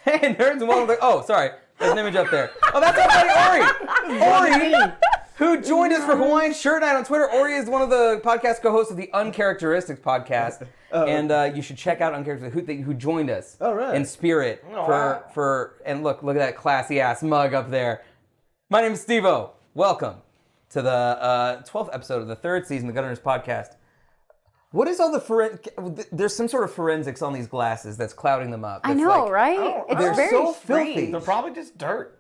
Hey, nerds, and welcome to... Oh, sorry. There's an image up there. Oh, that's our buddy Ori! Ori, who joined us for Hawaiian Shirt Night on Twitter. Ori is one of the podcast co-hosts of the Uncharacteristics podcast. And you should check out Uncharacteristics, who joined us in spirit and look at that classy-ass mug up there. My name is Steve-O. Welcome to the 12th episode of the third season of the Gunrunners podcast. What is all the there's some sort of forensics on these glasses that's clouding them up. I know, right? They're very so strange. filthy. They're probably just dirt.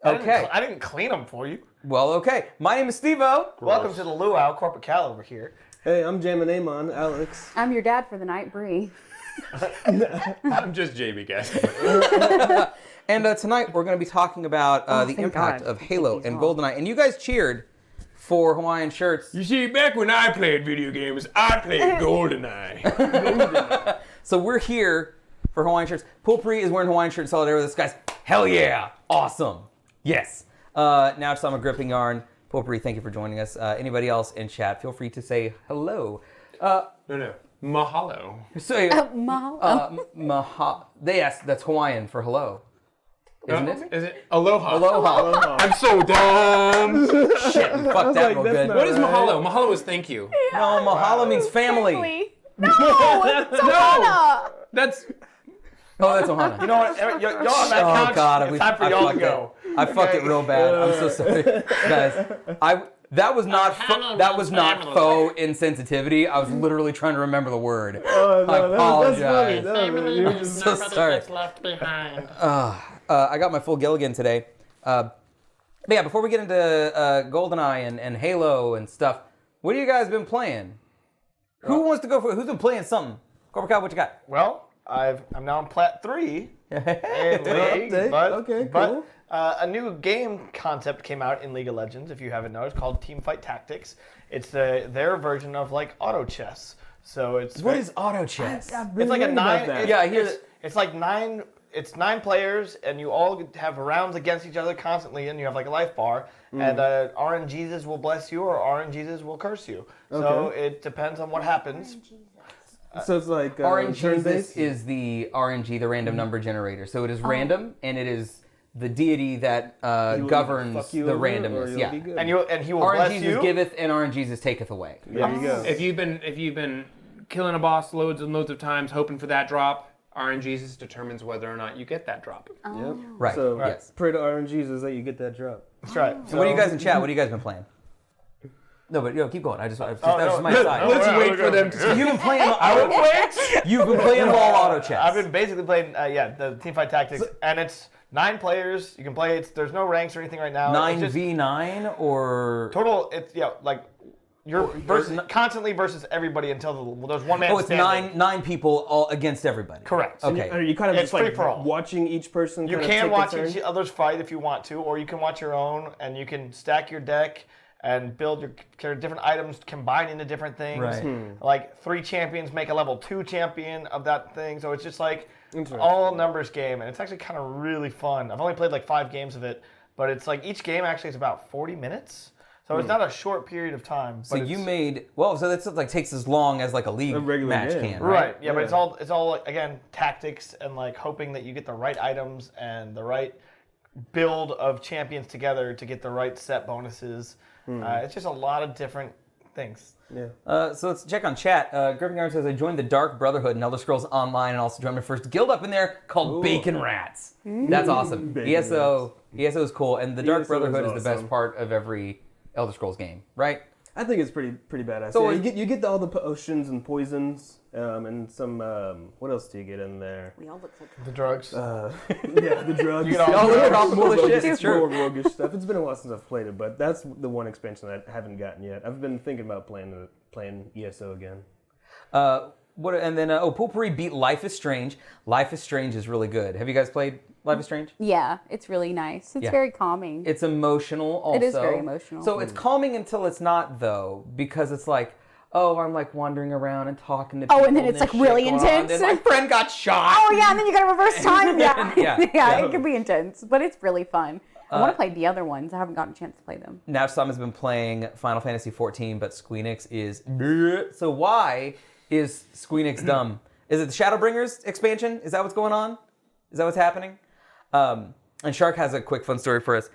Okay. I didn't clean them for you. Well, okay. My name is Steve-O. Welcome to the Luau Corporate Cal over here. Hey, I'm Jamin Amon, Alex. I'm your dad for the night, Bree. I'm just JB, guys. And tonight we're going to be talking about the impact of Halo and GoldenEye. And you guys cheered for Hawaiian shirts. You see, back when I played video games, I played GoldenEye. So we're here for Hawaiian shirts. Pulpri is wearing Hawaiian shirt in solidarity with us. Guys, hell yeah. Awesome. Yes. Now it's time of gripping yarn. Pulpri, thank you for joining us. Anybody else in chat, feel free to say hello. No. Mahalo. Say, Mahalo. Yes, that's Hawaiian for hello. Isn't it? Is it? Aloha. Aloha. I'm so dumb. Shit, fuck that real good. What is mahalo? Mahalo is thank you. No, mahalo means family. No, it's Ohana. That's... Oh, that's Ohana. You know what? Y'all on that couch. Oh, God. It's time for y'all to go. I fucked it real bad. I'm so sorry. Guys, that was not faux insensitivity. I was literally trying to remember the word. I apologize. I'm so sorry. left behind. I got my full Gilligan today. But yeah, before we get into GoldenEye and Halo and stuff, what have you guys been playing? Who wants to go for it? Who's been playing something? Corporate Cow, what you got? Well, I'm now on Plat 3 in League, but a new game concept came out in League of Legends, if you haven't noticed, called Teamfight Tactics. It's their version of like auto chess. So it's What is auto chess? it's like a nine. Yeah, I hear that. It's like nine. It's 9 players, and you all have rounds against each other constantly, and you have like a life bar. And RNGesus will bless you, or RNGesus will curse you. So it depends on what happens. So it's like RNGesus is the RNG, the random number generator. So it is random, and it is the deity that governs the randomness. Yeah, And he will bless you. RNGesus giveth, and RNGesus taketh away. There you go. If you've been killing a boss loads and loads of times, hoping for that drop, RNGesus determines whether or not you get that drop. Yep. Right. So yes. pray to RNGesus that you get that drop. That's right. So what are you guys in chat? What have you guys been playing? No, but keep going. That was my side. Let's wait for them to... You've been playing. You've been playing ball auto chess. I've been basically playing, the Teamfight Tactics, and it's 9 players. You can play. There's no ranks or anything right now. 9v9 or total. It's you're constantly versus everybody until there's one man. Oh, it's standing. nine people all against everybody. Correct. Okay. Are you kind of It's just like free-for-all. watching each person? You kind of can take watch a turn? each other's fight if you want to, or you can watch your own, and you can stack your deck and build your different items, combine into different things. Right. Like 3 champions make a level 2 champion of that thing, so it's just like Interesting. all numbers game, and it's actually kind of really fun. I've only played like 5 games of it, but it's like each game actually is about 40 minutes. So it's not a short period of time. So but you made so that's like takes as long as like a league regular match game. can, right? Right. Yeah, but it's all like, again, tactics and like hoping that you get the right items and the right build of champions together to get the right set bonuses. It's just a lot of different things. Yeah. So let's check on chat. Griffin Garden says, I joined the Dark Brotherhood in Elder Scrolls Online and also joined my first guild up in there called Bacon Rats. That's awesome. ESO is cool, and the Dark Brotherhood is the best part of every Elder Scrolls game, right? I think it's pretty badass. So you get all the potions and poisons, and some what else do you get in there? We all look like The drugs. Yeah, the drugs. You get all Oh, the look at drugs. all the cool shit. It's More true. roguish stuff. It's been a while since I've played it, but that's the one expansion that I haven't gotten yet. I've been thinking about playing ESO again. And then Pulpuri beat Life is Strange. Life is Strange is really good. Have you guys played Life is Strange? Yeah, it's really nice. It's very calming. It's emotional also. It is very emotional. So it's calming until it's not, though, because it's like, I'm like wandering around and talking to people. Oh, and then it's like really intense. And my friend got shot. Oh yeah, and then you gotta reverse time. Yeah. Yeah. It can be intense, but it's really fun. I want to play the other ones. I haven't gotten a chance to play them. Now Sam has been playing Final Fantasy XIV, but Squeenix is... So why is Squeenix dumb? Is it the Shadowbringers expansion? Is that what's going on? Is that what's happening? And Shark has a quick fun story for us.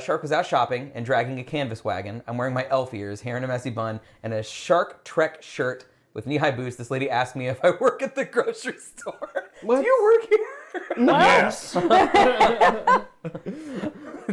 Shark was out shopping and dragging a canvas wagon. I'm wearing my elf ears, hair in a messy bun, and a Shark Trek shirt with knee-high boots. This lady asked me if I work at the grocery store. What? Do you work here? Yes.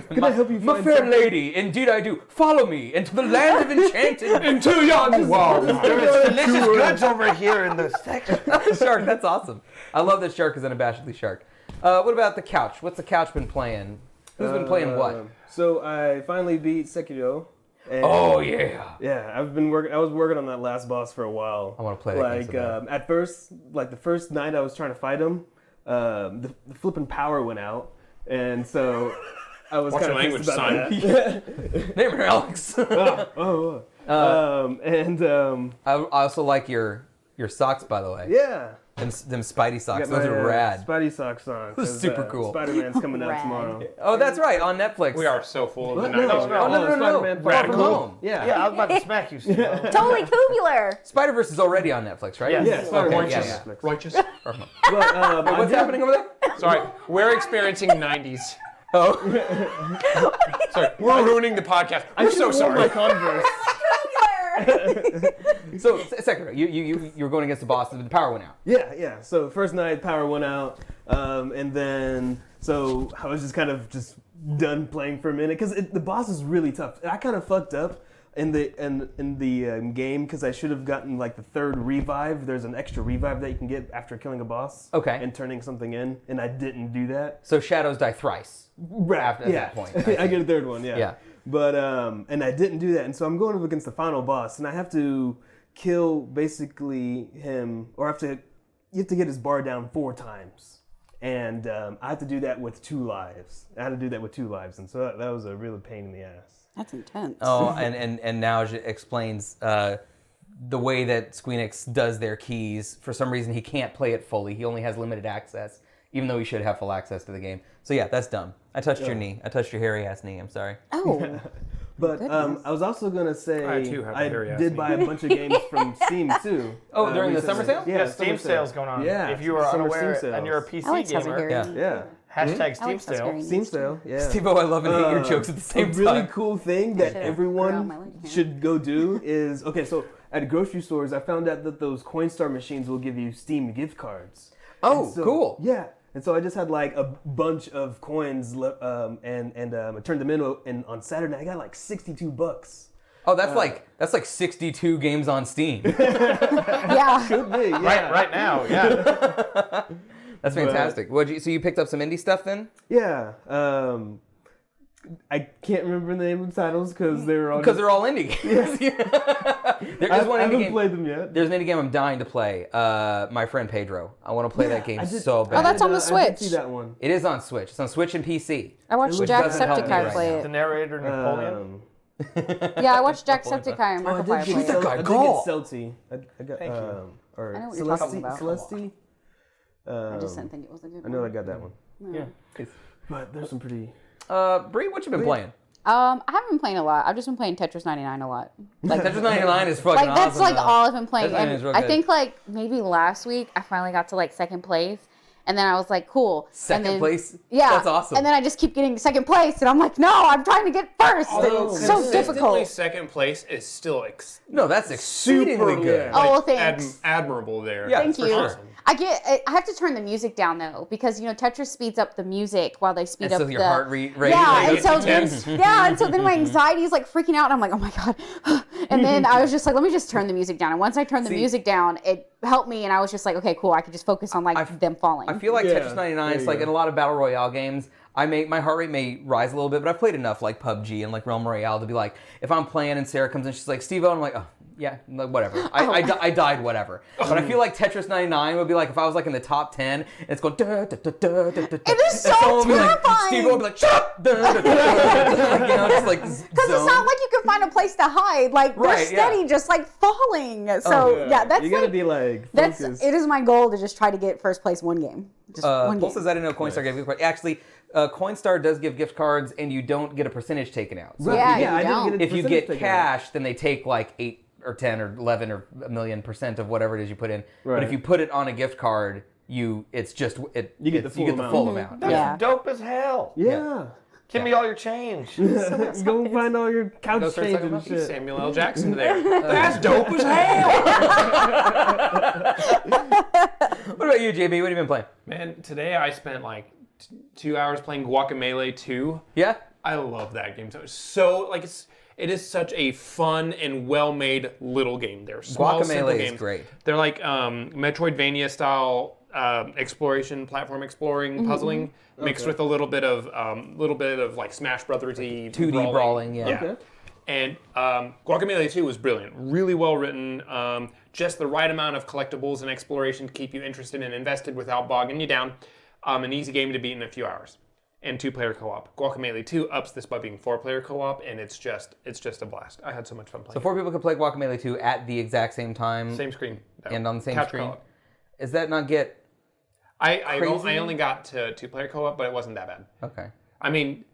Can I help you My find fair something? lady, indeed I do. Follow me into the land of enchanted. Into yon world. There is delicious goods over here in the section. Shark, that's awesome. I love that Shark is unabashedly Shark. What about the couch? What's the couch been playing? Who's been playing what? So I finally beat Sekiro. And Oh yeah. Yeah, I was working on that last boss for a while. I want to play that game Like so bad. at first, like the first night I was trying to fight him, the flipping power went out, and so I was Watch kind your of language, pissed about son. that. Name her Alex. I also like your socks, by the way. Yeah. Them Spidey socks. Got Those my, are rad. Spidey socks on. This is 'cause, super cool. Spider-Man's coming out Rad. tomorrow. Oh, that's right, on Netflix. We are so full of the What? 90s. No, Oh, no. Spider-Man Far From Radical. Home. Yeah. Yeah, I was about to smack you, Steve. Totally tubular. Spider-Verse is already on Netflix, right? Yes. Yeah, Spider-Man. Okay, yeah, Yeah. yeah. Righteous. But What's happening over there? Sorry, we're experiencing 90s. Oh. Sorry, we're ruining the podcast. We're so sorry. My Converse. So, Sekiro, you were going against the boss, and the power went out. Yeah. So first night, power went out, and then so I was just kind of done playing for a minute because the boss is really tough. I kind of fucked up in the game because I should have gotten like the third revive. There's an extra revive that you can get after killing a boss. Okay. And turning something in, and I didn't do that. So shadows die thrice. At yeah. that point. I get a third one. Yeah. Yeah. But and I didn't do that, and so I'm going up against the final boss, and I have to kill basically him, or you have to get his bar down 4 times, and I have to do that with 2 lives. And so that was a real pain in the ass. That's intense. Oh, and now it explains the way that Squeenix does their keys. For some reason, he can't play it fully. He only has limited access, even though he should have full access to the game. So yeah, that's dumb. I touched your knee. I touched your hairy ass knee. I'm sorry. Oh. But I was also gonna say I, too, have a hairy ass did knee. buy a bunch of games from Steam too. Oh, during the recently. summer sale? Yeah, Steam sales going on. Yeah, If you are summer unaware Steam and you're a sales. PC Alex has a gamer, hearing. Yeah. Yeah. hashtag Steam Alex has sale. hearing. Steam sale. Yeah. Steve-O, I love and hate your jokes at the same A time. really cool thing that should've everyone grown my leg hair. should go do is so at grocery stores I found out that those Coinstar machines will give you Steam gift cards. Oh, And so- cool. Yeah. And so I just had like a bunch of coins and I turned them in, and on Saturday I got like $62. Oh, that's like 62 games on Steam. Yeah. Could be, yeah. Right now, yeah. That's fantastic. So you picked up some indie stuff then? Yeah. I can't remember the name of the titles because they're all Because they're all indie games. There is one I indie haven't game. played them yet. There's an indie game I'm dying to play. My Friend Pedro. I want to play that game I did- so bad. Oh, that's on the I did Switch. see that one. It is on Switch. It's on Switch and PC. I watched Which Jack doesn't help me Septiceye right play now. The it. narrator, Napoleon. Yeah, I watched Jack Septiceye and Oh, I Markiplier did play get that it. guy I did Gaul. get Celti. I got Thank you. or I know what you're talking Celesti. about. Celesti. I just didn't think it was a good I one. know I got that one. Yeah. But there's some pretty. Bree, what you been playing? I haven't been playing a lot. I've just been playing Tetris 99 a lot. Like Tetris 99 is fucking Like that's awesome. like though. all I've been playing. Tetris 99 is And real I good. think like maybe last week I finally got to like second place, and then I was like, cool. Second and then, place? Yeah, That's awesome. And then I just keep getting second place, and I'm like, no, I'm trying to get first. Although It's so consistently difficult. second place is still No, that's exceedingly Super, good. yeah. Oh, well, thanks. admirable there. Yeah, Thank for you. sure. I have to turn the music down though, because Tetris speeds up the music while they speed And up so your the heart rate. Yeah, like, and gets so intense. then, and so then my anxiety is like freaking out, and I'm like, oh my god. And then I was just like, let me just turn the music down. And once I turned the music down, it helped me, and I was just like, okay, cool. I could just focus on like them falling. I feel like Yeah, Tetris 99 there is you like go. in a lot of battle royale games. My heart rate may rise a little bit, but I've played enough like PUBG and like Realm Royale to be like, if I'm playing and Sarah comes in, she's like, Steve-O, I'm like, oh yeah, like, whatever. I died, whatever. But I feel like Tetris 99 would be like if I was like in the top 10 and it's going. It is so terrifying. Steve-O would be like, shut up. Like, just like Because it's not like you can find a place to hide. Like they're Right, yeah. steady, just like falling. So that's You gotta like be like that's focused. it is my goal to just try to get first place one game. Just one Paul game. says I didn't know Coinstar gave gift cards. Actually, Coinstar does give gift cards, and you don't get a percentage taken out. So Yeah, I you didn't don't. get a if you percentage get taken out. cash, then they take like 8 or 10 or 11 or a million% of whatever it is you put in. But Right. if you put it on a gift card, you get the full amount. That's dope as hell. Yeah. Give me all your change. Go find all your couch change and shit. Samuel L. Jackson there. That's dope as hell. What about you, JB? What have you been playing? Man, today I spent like 2 hours playing Guacamelee 2. Yeah? I love that game. It is such a fun and well-made little game. They're small, simple Guacamelee games. is great. They're like Metroidvania style platform exploring, puzzling, mixed with a little bit of like Smash Brothers-y 2D brawling, yeah. Okay. And Guacamelee 2 was brilliant. Really well written. Just the right amount of collectibles and exploration to keep you interested and invested without bogging you down. An easy game to beat in a few hours. And 2-player co-op. Guacamelee 2 ups this by being 4-player co-op, and it's just a blast. I had so much fun playing. So 4 people could play Guacamelee 2 at the exact same time. Same screen. And on the same Couch screen. co-op. Is that not get I crazy? only got to 2-player co-op, but it wasn't that bad. Okay. I mean,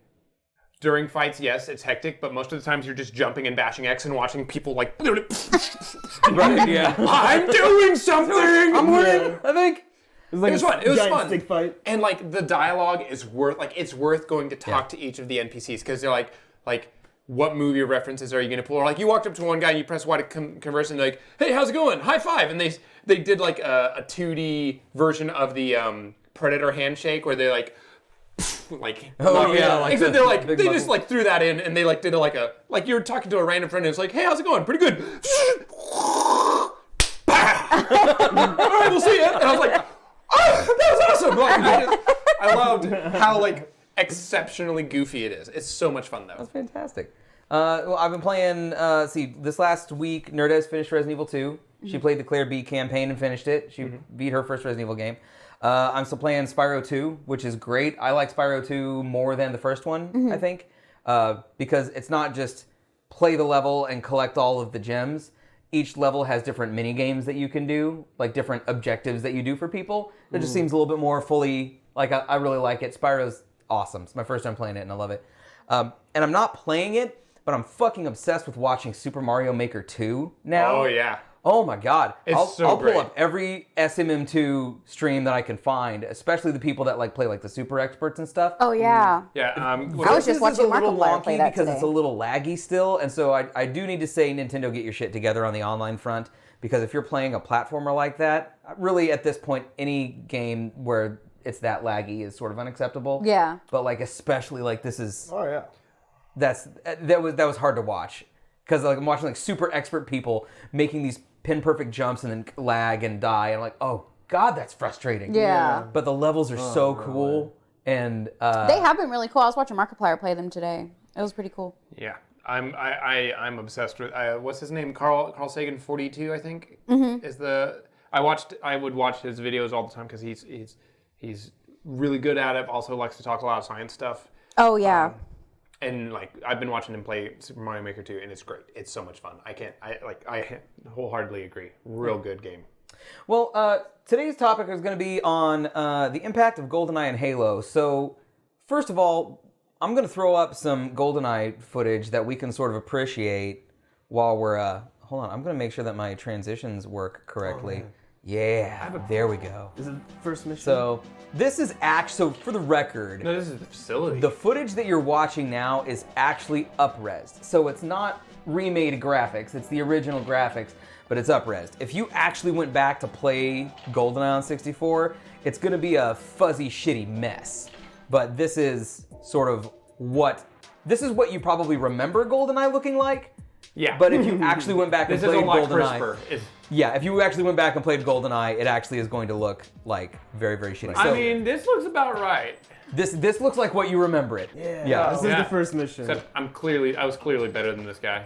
during fights, yes, it's hectic, but most of the times you're just jumping and bashing X and watching people like... Right, yeah. I'm doing something! I'm winning! I think. It was fun. It was giant fun. stick fight. And like the dialogue is worth going to talk to each of the NPCs because they're like what movie references are you gonna pull? Or like you walked up to one guy and you press Y to converse and they're like, hey, how's it going? High five. And they did like a 2D version of the Predator handshake where they like except they're like they just like threw that in and they like did like you were talking to a random friend and it's like, hey, how's it going? Pretty good. All right, we'll see ya. And I was like, oh, that was awesome! Like, I loved how like exceptionally goofy it is. It's so much fun though. That's fantastic. Well, I've been playing. This last week, Nerdez finished Resident Evil 2. She played the Claire B campaign and finished it. She beat her first Resident Evil game. I'm still playing Spyro 2, which is great. I like Spyro 2 more than the first one, I think, because it's not just play the level and collect all of the gems. Each level has different mini games that you can do, like different objectives that you do for people. It just seems a little bit more fully, like I really like it. Spyro's awesome. It's my first time playing it and I love it. And I'm not playing it, but I'm fucking obsessed with watching Super Mario Maker 2 now. Oh yeah. Oh my god. I'll great. pull up every SMM2 stream that I can find, especially the people that like play like the super experts and stuff. Oh yeah. Yeah. I was just watching Markiplier play that because today. it's a little laggy still, and so I do need to say, Nintendo, get your shit together on the online front, because if you're playing a platformer like that, really at this point, any game where it's that laggy is sort of unacceptable. Yeah. But like especially like this is. Oh yeah. That was hard to watch, because like I'm watching like super expert people making these pin perfect jumps and then lag and die, and I'm like, oh god, that's frustrating. Yeah. But the levels are so cool, and They have been really cool. I was watching Markiplier play them today. It was pretty cool. Yeah. I'm obsessed with what's his name? Carl Sagan 42, I think. Is the I would watch his videos all the time because he's really good at it. Also likes to talk a lot of science stuff. Oh yeah. And like I've been watching him play Super Mario Maker 2, and it's great. It's so much fun. I wholeheartedly agree. Real good game. Well, today's topic is going to be on the impact of GoldenEye and Halo. So, first of all, I'm going to throw up some GoldenEye footage that we can sort of appreciate while we're... hold on, I'm going to make sure that my transitions work correctly. Yeah, there we go. Is it first mission? So, this is actually... So, for the record... No, this is the facility. The footage that you're watching now is actually up-resed. So, it's not remade graphics. It's the original graphics, but it's up-resed. If you actually went back to play GoldenEye on 64, it's going to be a fuzzy, shitty mess. But this is sort of what... This is what you probably remember GoldenEye looking like. Yeah. But if you actually went back and this is played a lot GoldenEye... crisper. Yeah, if you actually went back and played GoldenEye, it actually is going to look like very, very shitty. I mean, this looks about right. This looks like what you remember it. Yeah. This is the first mission. Except I was clearly better than this guy.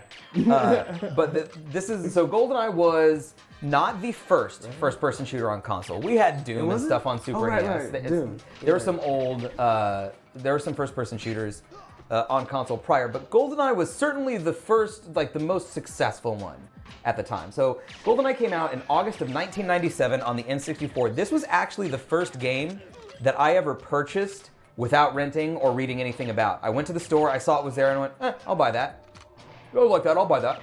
But this is so GoldenEye was not the first-person shooter on console. We had Doom and stuff on Super NES. Right. Doom. There were some old, there were some first-person shooters on console prior, but GoldenEye was certainly the first, like the most successful one at the time. So GoldenEye came out in August of 1997 on the N64. This was actually the first game that I ever purchased without renting or reading anything about. I went to the store, I saw it was there, and I went, I'll buy that. I like that, I'll buy that.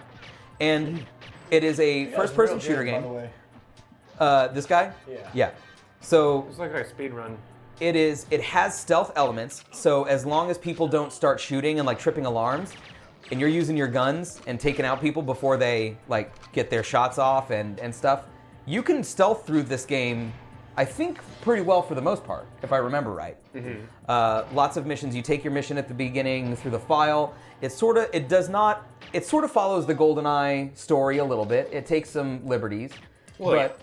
And it is a first-person shooter game. By the way. This guy? Yeah. Yeah. So It's like a speed run. it has stealth elements, so as long as people don't start shooting and like tripping alarms, and you're using your guns and taking out people before they like get their shots off and stuff, you can stealth through this game, I think, pretty well for the most part, if I remember right. Lots of missions. You take your mission at the beginning through the file. It sort of follows the GoldenEye story a little bit. It takes some liberties, but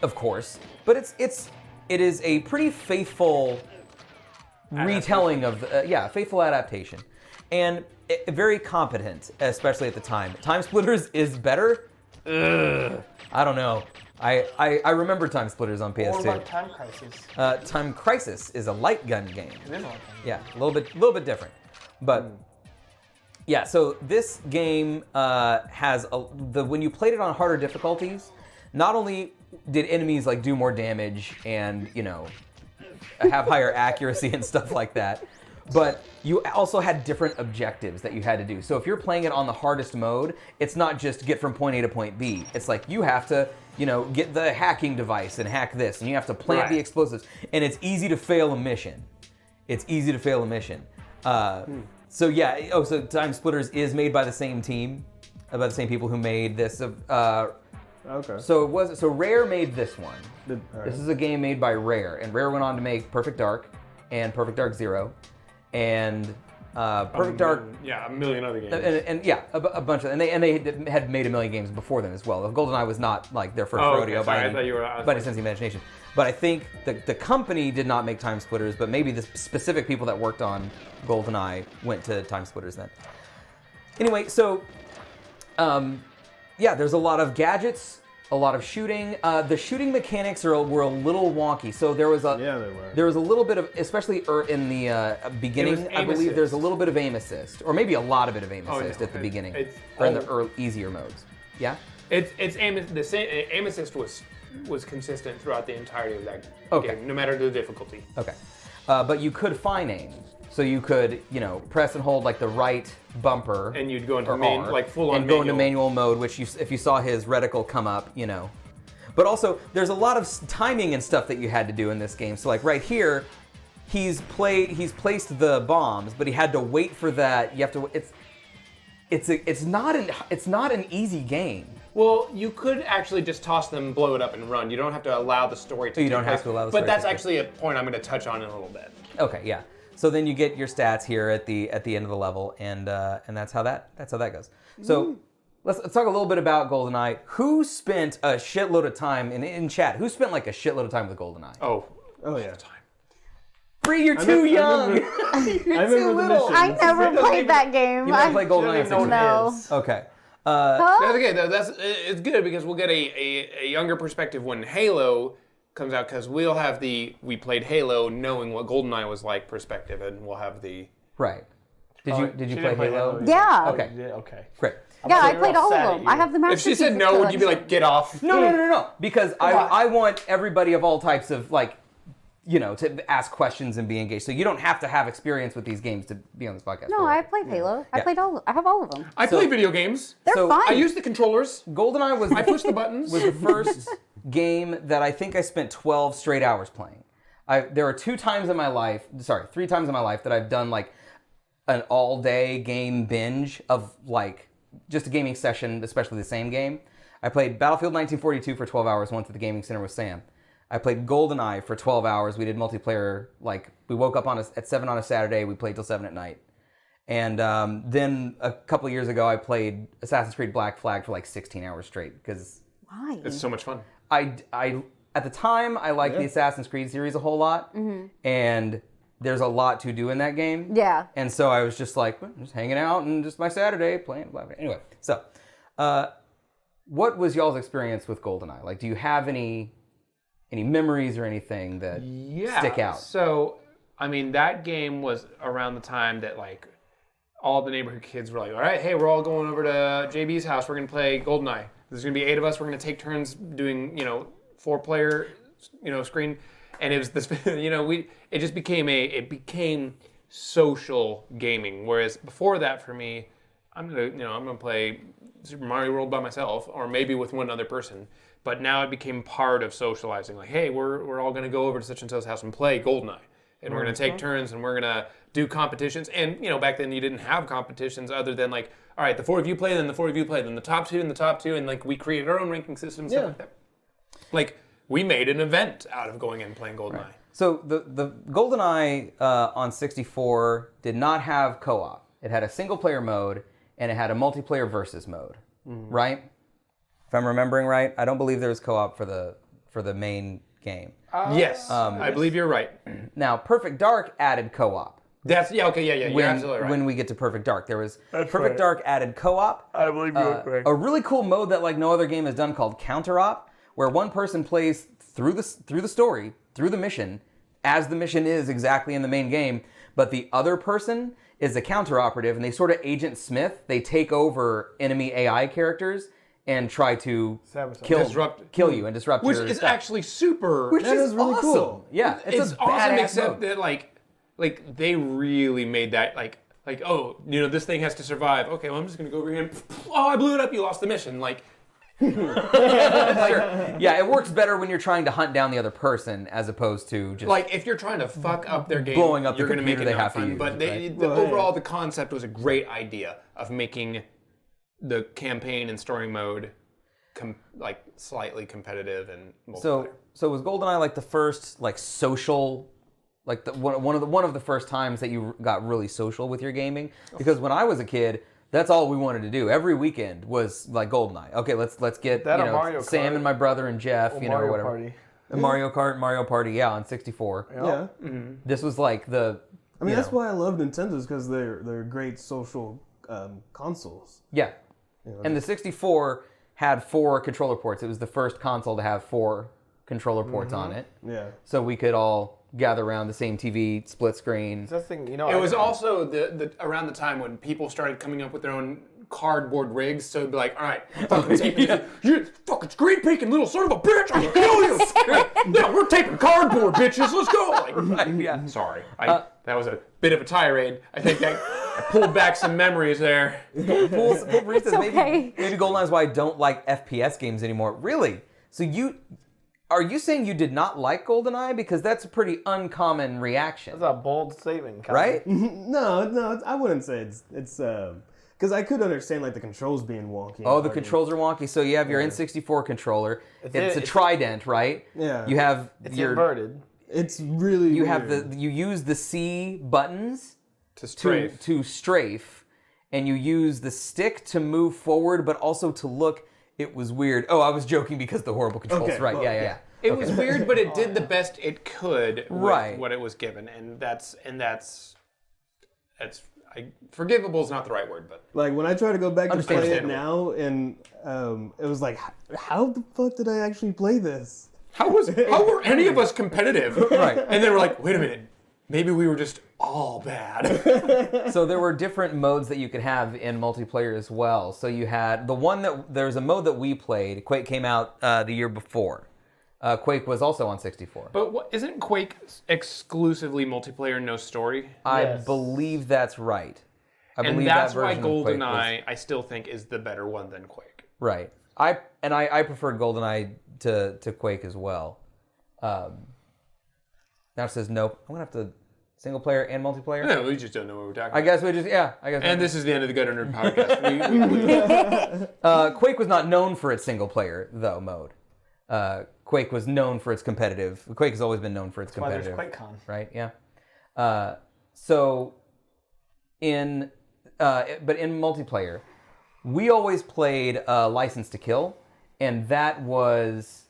of course, but it is a pretty faithful retelling of faithful adaptation, and very competent, especially at the time. Time Splitters is better. I don't know. I remember Time Splitters on PS2. What about Time Crisis? Time Crisis is a light gun game. It is a light gun. Yeah, a little bit different, but yeah. So this game has when you played it on harder difficulties, not only did enemies like do more damage and have higher accuracy and stuff like that, but you also had different objectives that you had to do. So if you're playing it on the hardest mode, it's not just get from point A to point B. It's like you have to, get the hacking device and hack this, and you have to plant the explosives. And it's easy to fail a mission. So yeah, so Time Splitters is made by the same team, by the same people who made this. Okay. So Rare made this one. All right. This is a game made by Rare, and Rare went on to make Perfect Dark and Perfect Dark Zero, and Perfect Dark. Yeah, a million other games. And yeah, a bunch of, and they had made a million games before them as well. GoldenEye was not like their first rodeo by any sense of the imagination. But I think the company did not make Time Splitters, but maybe the specific people that worked on GoldenEye went to Time Splitters then. Anyway, so yeah, there's a lot of gadgets, a lot of shooting. The shooting mechanics were a little wonky. So there was a little bit of, especially in the beginning, I believe there's a little bit of aim assist, or maybe a lot of bit of aim assist at the beginning, or in the easier modes. Yeah. It's aim. The same aim assist was consistent throughout the entirety of that game, no matter the difficulty. Okay, but you could fine aim. So you could, press and hold like the right bumper, and you'd go into full on and go into manual mode, which if you saw his reticle come up, But also, there's a lot of timing and stuff that you had to do in this game. So like right here, he's placed the bombs, but he had to wait for that. You have to. It's not an easy game. Well, you could actually just toss them, blow it up, and run. You don't have to allow the story to. You don't have to allow the story. But that's actually a point I'm going to touch on in a little bit. Okay, yeah. So then you get your stats here at the end of the level, and that's how that goes. So let's talk a little bit about GoldenEye. Who spent a shitload of time in chat? Who spent like a shitload of time with GoldenEye? Oh yeah. Bree, you're too young. You're too little. I never played that game. You never played GoldenEye? No. Okay. That's okay. It's good because we'll get a younger perspective when Halo comes out, because we played Halo knowing what GoldenEye was like perspective, and we'll have the right. Did you play Halo? Yeah. Okay. Yeah, okay. Great. Yeah, I played all of them. I have the Master If she said no, would you be like, get off? No. Because I want everybody of all types of to ask questions and be engaged. So you don't have to have experience with these games to be on this podcast. No, I played Halo. I have all of them. I play video games. They're fun. I use the controllers. GoldenEye was. I push the buttons. Was the first game that I think I spent 12 straight hours playing. There are 3 times in my life that I've done like an all-day game binge of like just a gaming session, especially the same game. I played Battlefield 1942 for 12 hours once at the gaming center with Sam. I played GoldenEye for 12 hours. We did multiplayer, like we woke up at 7 on a Saturday, we played till 7 at night. And then a couple of years ago, I played Assassin's Creed Black Flag for like 16 hours straight because... Why? It's so much fun. I at the time, I liked the Assassin's Creed series a whole lot, and there's a lot to do in that game. Yeah. And so I was just like, just hanging out and just my Saturday playing. Blah, blah. Anyway, so what was y'all's experience with GoldenEye? Like, do you have any memories or anything that stick out? So, I mean, that game was around the time that like all the neighborhood kids were like, all right, hey, we're all going over to JB's house. We're going to play GoldenEye. There's going to be 8 of us. We're going to take turns doing, 4-player, screen. And it was this, it just became social gaming. Whereas before that for me, I'm gonna play Super Mario World by myself, or maybe with one other person. But now it became part of socializing. Like, hey, we're all gonna go over to such and so's house and play GoldenEye, and we're gonna take turns, and we're gonna do competitions. And back then you didn't have competitions other than like, all right, the 4 of you play, then the 4 of you play, then the top 2 and the top 2, and like we created our own ranking system, stuff like that. Like we made an event out of going in and playing GoldenEye. Right. So the GoldenEye on 64 did not have co-op. It had a single player mode and it had a multiplayer versus mode, right? If I'm remembering right, I don't believe there was co-op for the main game. Yes, I believe you're right. Now, Perfect Dark added co-op. You're absolutely right. When we get to Perfect Dark, there was Perfect Dark added co-op. I believe you're correct. A really cool mode that like no other game has done called counter-op, where one person plays through the story, through the mission, as the mission is exactly in the main game, but the other person is a counter-operative, and they sort of Agent Smith. They take over enemy AI characters and try to kill you and disrupt your stuff. Which is stuff. actually super... Which is really awesome. cool. Yeah, it's a awesome, badass except mode. that like they really made that like this thing has to survive. Okay, well I'm just gonna go over here and I blew it up. You lost the mission. Like. Sure. Yeah, it works better when you're trying to hunt down the other person as opposed to just like if you're trying to fuck up their game, blowing up you're the going to make it they not have fun. to use. But right? Overall, the concept was a great idea of making the campaign and story mode slightly competitive and multiplayer. So was GoldenEye like the first like social, like one of the first times that you got really social with your gaming? Because when I was a kid, that's all we wanted to do. Every weekend was like GoldenEye. Okay, let's get Mario Sam Kart. And my brother and Jeff, or whatever. Party. Mario Kart, Mario Party, on 64. Yeah. Mm-hmm. This was like the. I mean, that's why I love Nintendo's, because they're great social consoles. Yeah, and the 64 had 4 controller ports. It was the first console to have 4 controller ports on it. Yeah. So we could all gather around the same TV, split screen. That's the thing, it was also the around the time when people started coming up with their own cardboard rigs. So it'd be like, all right, fucking taping you fucking screen peeking little son of a bitch, I'm gonna kill you. Yeah, we're taping cardboard, bitches. Let's go. Like, sorry, that was a bit of a tirade. I think I pulled back some memories there. It's okay. Maybe GoldenEye's why I don't like FPS games anymore. Really? So are you saying you did not like GoldenEye? Because that's a pretty uncommon reaction. That's a bold statement, Kyle. Right? No, I wouldn't say it's because I could understand like the controls being wonky. Oh, the controls are wonky. So you have your N64 controller. It's a trident, right? Yeah. You have your inverted. It's really you weird. have you use the C buttons To strafe. to strafe, and you use the stick to move forward, but also to look. It was weird. Oh, I was joking because the horrible controls. Okay, Right? well, Yeah. It was weird, but it did the best it could with what it was given, and that's forgivable is not the right word, but Like when I try to go back to play it Understandable. now, and it was like, how the fuck did I actually play this? how were any of us competitive? Right. And then we're like, wait a minute, maybe we were just all bad. So there were different modes that you could have in multiplayer as well. So you had there's a mode that we played. Quake came out the year before. Quake was also on 64. But isn't Quake exclusively multiplayer, no story? I believe that's right. And that's why version of Quake GoldenEye, I still think, is the better one than Quake. Right. I preferred GoldenEye to Quake as well. Now it says nope. I'm gonna have to single player and multiplayer. No, we just don't know what we're talking about. I guess we just And this is the end of the Good Nerd podcast. Quake was not known for its single player though mode. Quake was known for its competitive. Quake has always been known for its competitive. Why there's QuakeCon. Right? Yeah. But in multiplayer, we always played License to Kill, and that was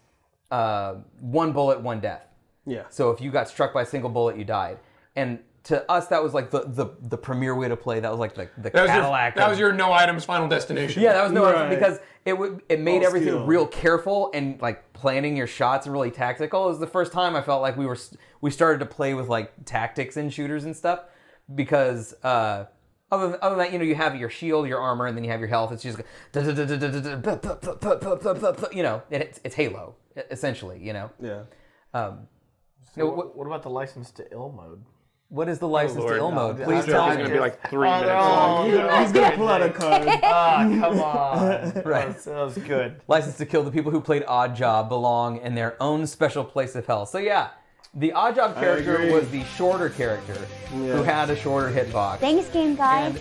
1 bullet, 1 death. Yeah. So if you got struck by a single bullet, you died. And to us, that was like the premier way to play. That was like the Cadillac. That was your no items final destination. Yeah, that was Right. because it made All everything skill. real careful and like planning your shots and really tactical. It was the first time I felt like we started to play with like tactics in shooters and stuff because other than that, you have your shield, your armor, and then you have your health. It's just it's Halo essentially. Yeah. So what about the License to Ill mode? What is the license to ill mode? No, Please I'm tell It's me. going to be like 3 minutes they're long. all- He's gonna pull out a card. Come on. Right. That was good. License to kill. The people who played Odd Job belong in their own special place of hell. So yeah, the Odd Job character agree. was the shorter character who had a shorter hitbox. Thanks, game guy. And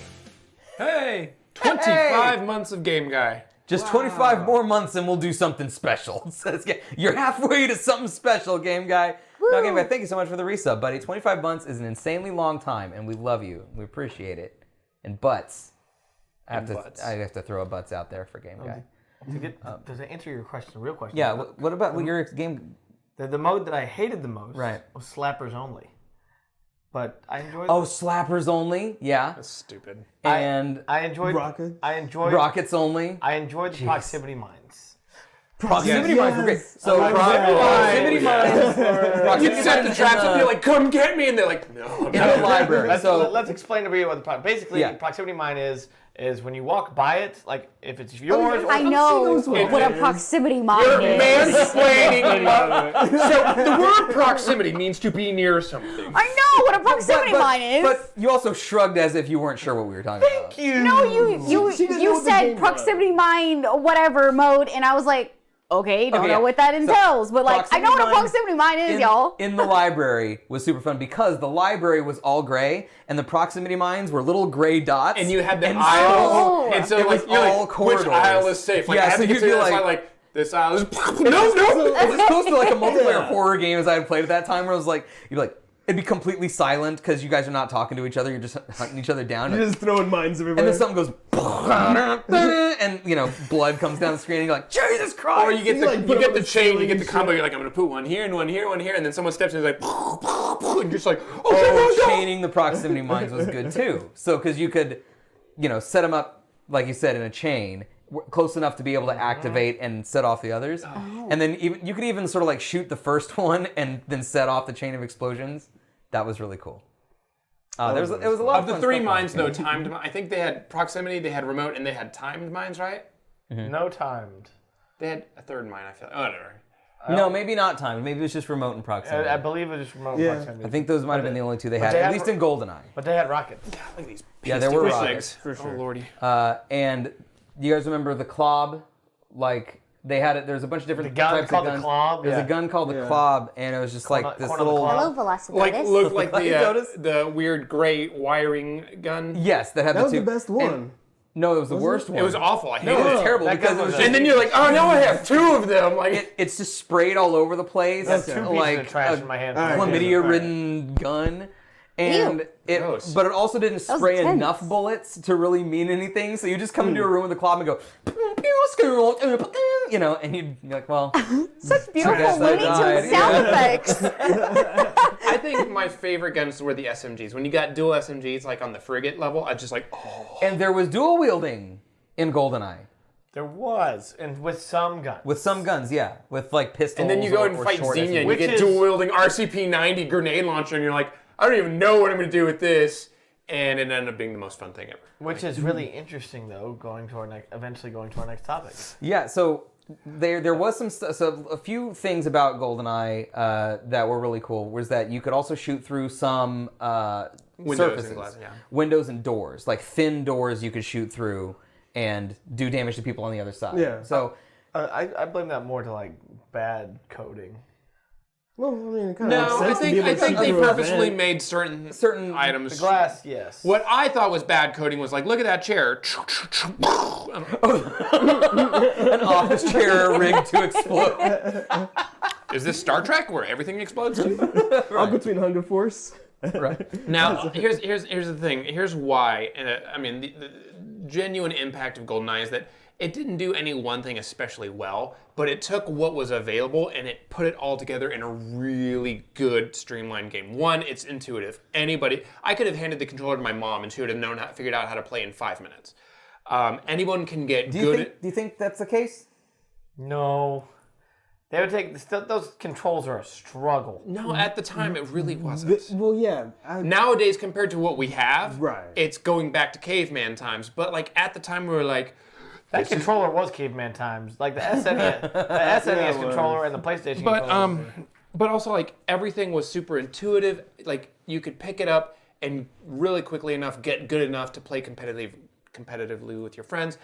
Hey! 25 months of Game Guy. just 25 more months and we'll do something special. Says Ga- You're halfway to something special, Game Guy. No, Game Guy, thank you so much for the resub, buddy. 25 months is an insanely long time, and we love you. We appreciate it. And butts. I have to throw a butts out there for Game Guy. Does that answer your question? The real question? Yeah, what about your game? The mode that I hated the most Right. was slappers only. But I enjoyed. Oh, slappers only? Yeah. That's stupid. And I enjoyed Rockets? I enjoyed rockets only? I enjoyed the proximity mines. Proximity mines were great. So like proximity mines. You set the traps up, you're like, come get me, and they're like, no, I'm in not. the library. Let's explain to you what the basically Yeah. proximity mine is when you walk by it, like if it's yours. I know what a proximity mine You're is. mansplaining. So the word proximity means to be near something. I know what a proximity mine is. But you also shrugged as if you weren't sure what we were talking about. No, you She didn't know you what the said game was. proximity mine whatever mode, and I was like, okay, don't Okay, know yeah. what that entails, but like I know what a proximity proximity mine is, y'all. In the library was super fun because the library was all gray and the proximity mines were little gray dots. And you had the And aisles, and so it like was you're all like, corridors. which aisle is safe? Like Yeah, I had so to get you'd to be this like- aisle, like this aisle is no. It was close to like a multiplayer horror game as I had played at that time where it was like, you'd be like, it'd be completely silent because you guys are not talking to each other, you're just hunting each other down. You're just throwing mines everywhere. And then something goes, and blood comes down the screen, and you're like, Jesus Christ! Or you get You, the like, you put get on the the chain, you ceiling get the and combo. shit. You're like, I'm gonna put one here and one here, one here, and then someone steps in and is like, and you're just like, Oh, chaining the proximity mines was good too. So, because you could, set them up, like you said, in a chain, close enough to be able to activate and set off the others. And then you could even sort of like shoot the first one and then set off the chain of explosions. That was really cool. It was a lot Of the fun three stuff mines, on it. though, timed. I think they had proximity, they had remote, and they had timed mines, right? No timed. They had a third mine. I feel. Oh, whatever. No, maybe not timed. Maybe it was just remote and proximity. I believe it was remote Yeah. proximity. I think those might have been the only two they had, they at had least in GoldenEye. But they had rockets. Look at these. Yeah, there were fish rockets, eggs. for sure. Oh lordy. And you guys remember the Clob? Like they had it. There's a bunch of different The gun types called of the guns. Clob, There's yeah. a gun called the Yeah. Clob, and it was just like this corn on the little. Clob. Hello, Like Velocipatus. looked like You notice? the weird gray wiring gun. Yes, that had That the was two. the best and- one. no, it was the worst one. It was awful. I hated No, it was it. terrible That because gun it was was just. And then you're like, oh, now I have two of them. Like It's just sprayed all over the place. That's two pieces like of trash a in my hand. chlamydia-ridden gun. And Gross. but it also didn't was spray intense. enough bullets to really mean anything. So you just come into a room with a Clob and go, and you're like, well, Such beautiful guess I Looney died. Tunes sound effects. I think my favorite guns were the SMGs. When you got dual SMGs, like on the frigate level, I just like, oh. and there was dual wielding in GoldenEye. There was, and with some guns. With some guns, yeah. With like pistols. And then you go or, and or fight short Xenia, and you Which get is- dual wielding RCP-90 grenade launcher, and you're like, I don't even know what I'm going to do with this. And it ended up being the most fun thing ever. Which is really interesting, though, eventually going to our next topic. Yeah, so there was so a few things about GoldenEye that were really cool was that you could also shoot through some Windows surfaces, and glass, yeah. windows and doors, like thin doors you could shoot through and do damage to people on the other side. Yeah. So I blame that more to, like, bad coding. Well, I mean, it kind No, of I makes sense to be think able to shoot they through a purposely vent. made certain Certain items. Glass, yes. What I thought was bad coding was like, look at that chair. an office chair rigged to explode. Is this Star Trek where everything explodes too? All between Hunger Force. Right. Now, here's the thing. Here's why. I mean, the genuine impact of GoldenEye is that it didn't do any one thing especially well, but it took what was available and it put it all together in a really good, streamlined game. One, it's intuitive. I could have handed the controller to my mom and she would have figured out how to play in 5 minutes. Anyone can get Do good. you think that's the case? No. They would take those controls are a struggle. No, at the time it really wasn't. Well, yeah. Nowadays, compared to what we have, Right. it's going back to caveman times. But like at the time, we were like, That controller was caveman times. Like the SNES, it was. controller and the PlayStation but controller. but also like everything was super intuitive. Like you could pick it up and really quickly enough get good enough to play competitively with your friends.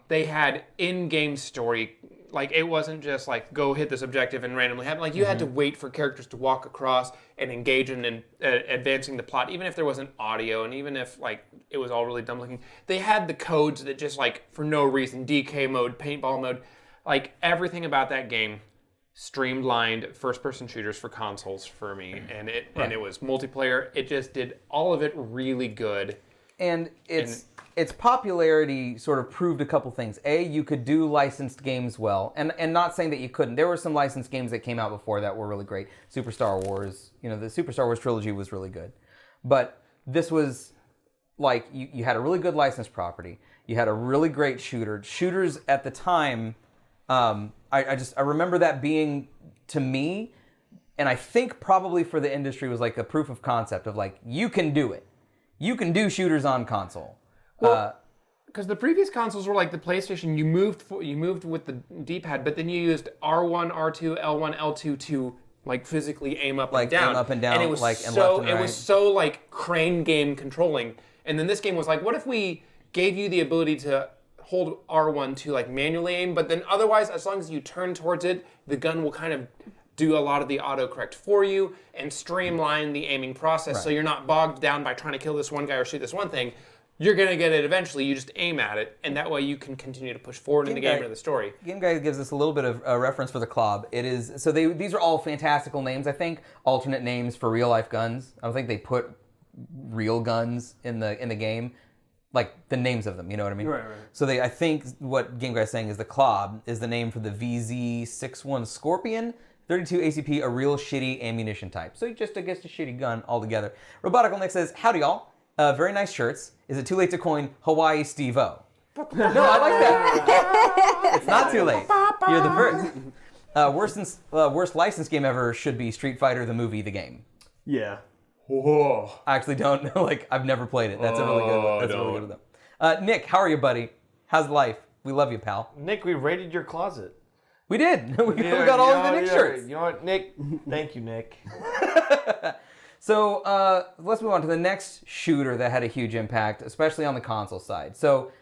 They had in-game story. Like it wasn't just like go hit this objective and randomly happen. Like you had to wait for characters to walk across and engage in advancing the plot, even if there wasn't audio and even if like it was all really dumb looking. They had the codes that just like for no reason, DK mode, paintball mode, like everything about that game streamlined first-person shooters for consoles for me, and it was multiplayer. It just did all of it really good. And its popularity sort of proved a couple things. A, you could do licensed games well, and not saying that you couldn't. There were some licensed games that came out before that were really great. Super Star Wars, the Super Star Wars trilogy was really good. But this was like, you had a really good licensed property. You had a really great shooter. Shooters at the time, I remember that being, to me, and I think probably for the industry, was like a proof of concept of like, you can do it. You can do shooters on console. Well, because the previous consoles were like the PlayStation, you moved with the D-pad, but then you used R1, R2, L1, L2 to like physically aim up and down. Aim up and down, and it was like, so and left and right. It was so like crane game controlling. And then this game was like, what if we gave you the ability to hold R1 to like manually aim, but then otherwise, as long as you turn towards it, the gun will kind of do a lot of the autocorrect for you and streamline the aiming process, so you're not bogged down by trying to kill this one guy or shoot this one thing. You're going to get it eventually. You just aim at it, and that way you can continue to push forward in the game or the story. Game Guy gives us a little bit of a reference for the Klob. It is so these are all fantastical names. I think alternate names for real life guns. I don't think they put real guns in the game, like the names of them. You know what I mean? Right. So I think what Game Guy is saying is the Klob is the name for the VZ61 Scorpion. 32 ACP, a real shitty ammunition type. So just, I guess, a shitty gun altogether. Robotical Nick says, howdy y'all. Very nice shirts. Is it too late to coin Hawaii Steve-O? No, I like that. It's not too late. You're the first. Worst licensed game ever should be Street Fighter the movie, the game. Yeah. Whoa. I actually don't know. Like, I've never played it. That's a really good one. That's a really good one. Nick, how are you, buddy? How's life? We love you, pal. Nick, we raided your closet. We did. We got all of the Nick shirts. You know what, Nick? Thank you, Nick. So let's move on to the next shooter that had a huge impact, especially on the console side. So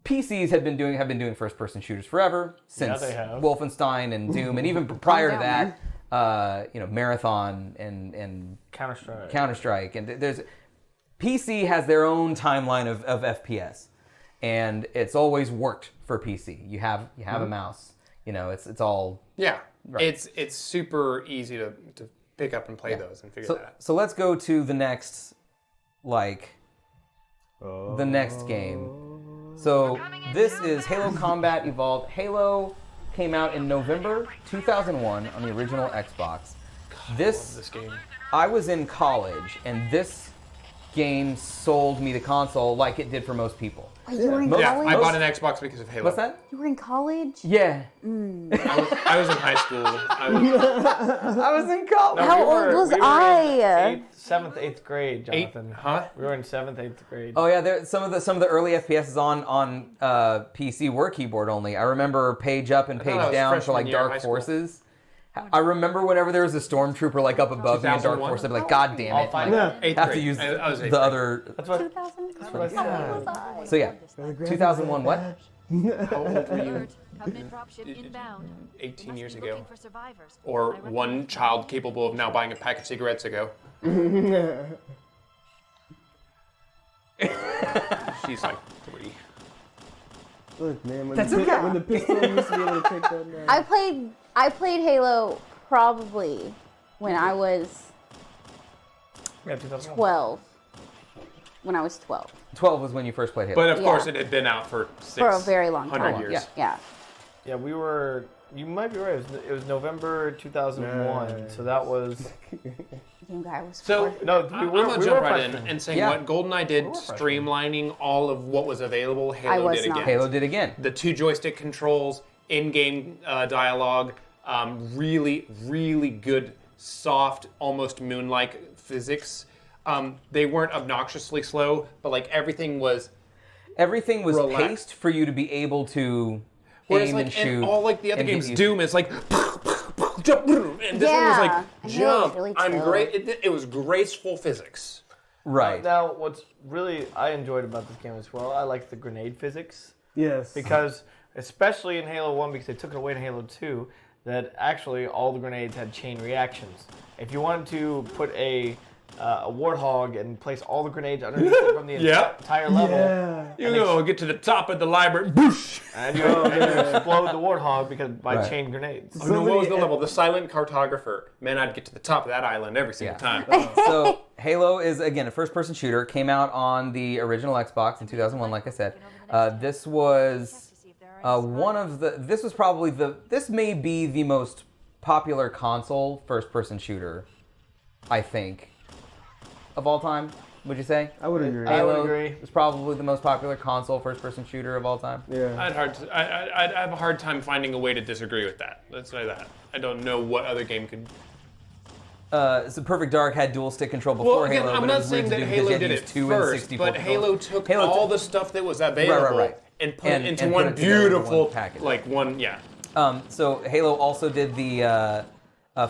PCs have been doing first-person shooters forever, since Wolfenstein and Doom, and even prior to that, Marathon and Counter-Strike, and there's PC has their own timeline of FPS, and it's always worked for PC. You have a mouse. It's all right. It's super easy to pick up and play those and figure that out. So let's go to the next next game. So this is Halo Combat Evolved. Halo came out in November 2001 on the original Xbox. I love this game. I was in college, and this game sold me the console like it did for most people. Wait, you were in college? Yeah, I bought an Xbox because of Halo. What's that? You were in college? Yeah. I was in high school. I was in college. How old was I? 7th, 8th grade, Jonathan. Huh? We were in 7th, 8th grade. Oh yeah, some of the early FPSs on PC were keyboard only. I remember page up and page down for like Dark Forces. I remember whenever there was a stormtrooper like up above me in Dark Force, I'd be like, God damn it! I have to use the other. That's what 2000? So yeah, 2001. What? How old were you? 18 years ago. Or one child capable of now buying a pack of cigarettes ago. She's like 3. Look, man, when the pistol used to be able to take that down. I played Halo probably when I was 12. When I was 12. 12 was when you first played Halo. But of course, it had been out for a very long time. 100 years. Yeah. Yeah, we were. You might be right. It was November 2001. So that was. Game Guy was. So no, I'm gonna jump right in and say what GoldenEye did, streamlining all of what was available. Halo did again. Halo did again. The 2 joystick controls, in-game dialogue, really, really good, soft, almost moon-like physics. They weren't obnoxiously slow, but like everything was relaxed. Paced for you to be able to aim and shoot. And all like the other games, Doom is like jump, and this one was like, and Halo was jump. really I'm chill. great. It was graceful physics. Right. Now, what's really I enjoyed about this game as well, I like the grenade physics. Yes. Because, especially in Halo 1, because they took it away in Halo 2, that actually all the grenades had chain reactions. If you wanted to put a warthog and place all the grenades underneath it from the entire level, Yeah. Get to the top of the library, boosh! and you explode the warthog by chain grenades. Oh, no, what was the level? The silent cartographer. Man, I'd get to the top of that island every single time. So Halo is, again, a first-person shooter. Came out on the original Xbox in 2001, like I said. This was this may be the most popular console first-person shooter, I think, of all time. Would you say? I would agree. I would Halo agree. is probably the most popular console first-person shooter of all time. Yeah. I'd have a hard time finding a way to disagree with that. Let's say that. I don't know what other game could. So Perfect Dark had dual stick control before Halo. I'm but not it was weird saying to that do Halo because you did had it to use 2 and first, 64 but controls. Halo took Halo all took- the stuff that was available and put it into and one put it together into beautiful, one package. So Halo also did the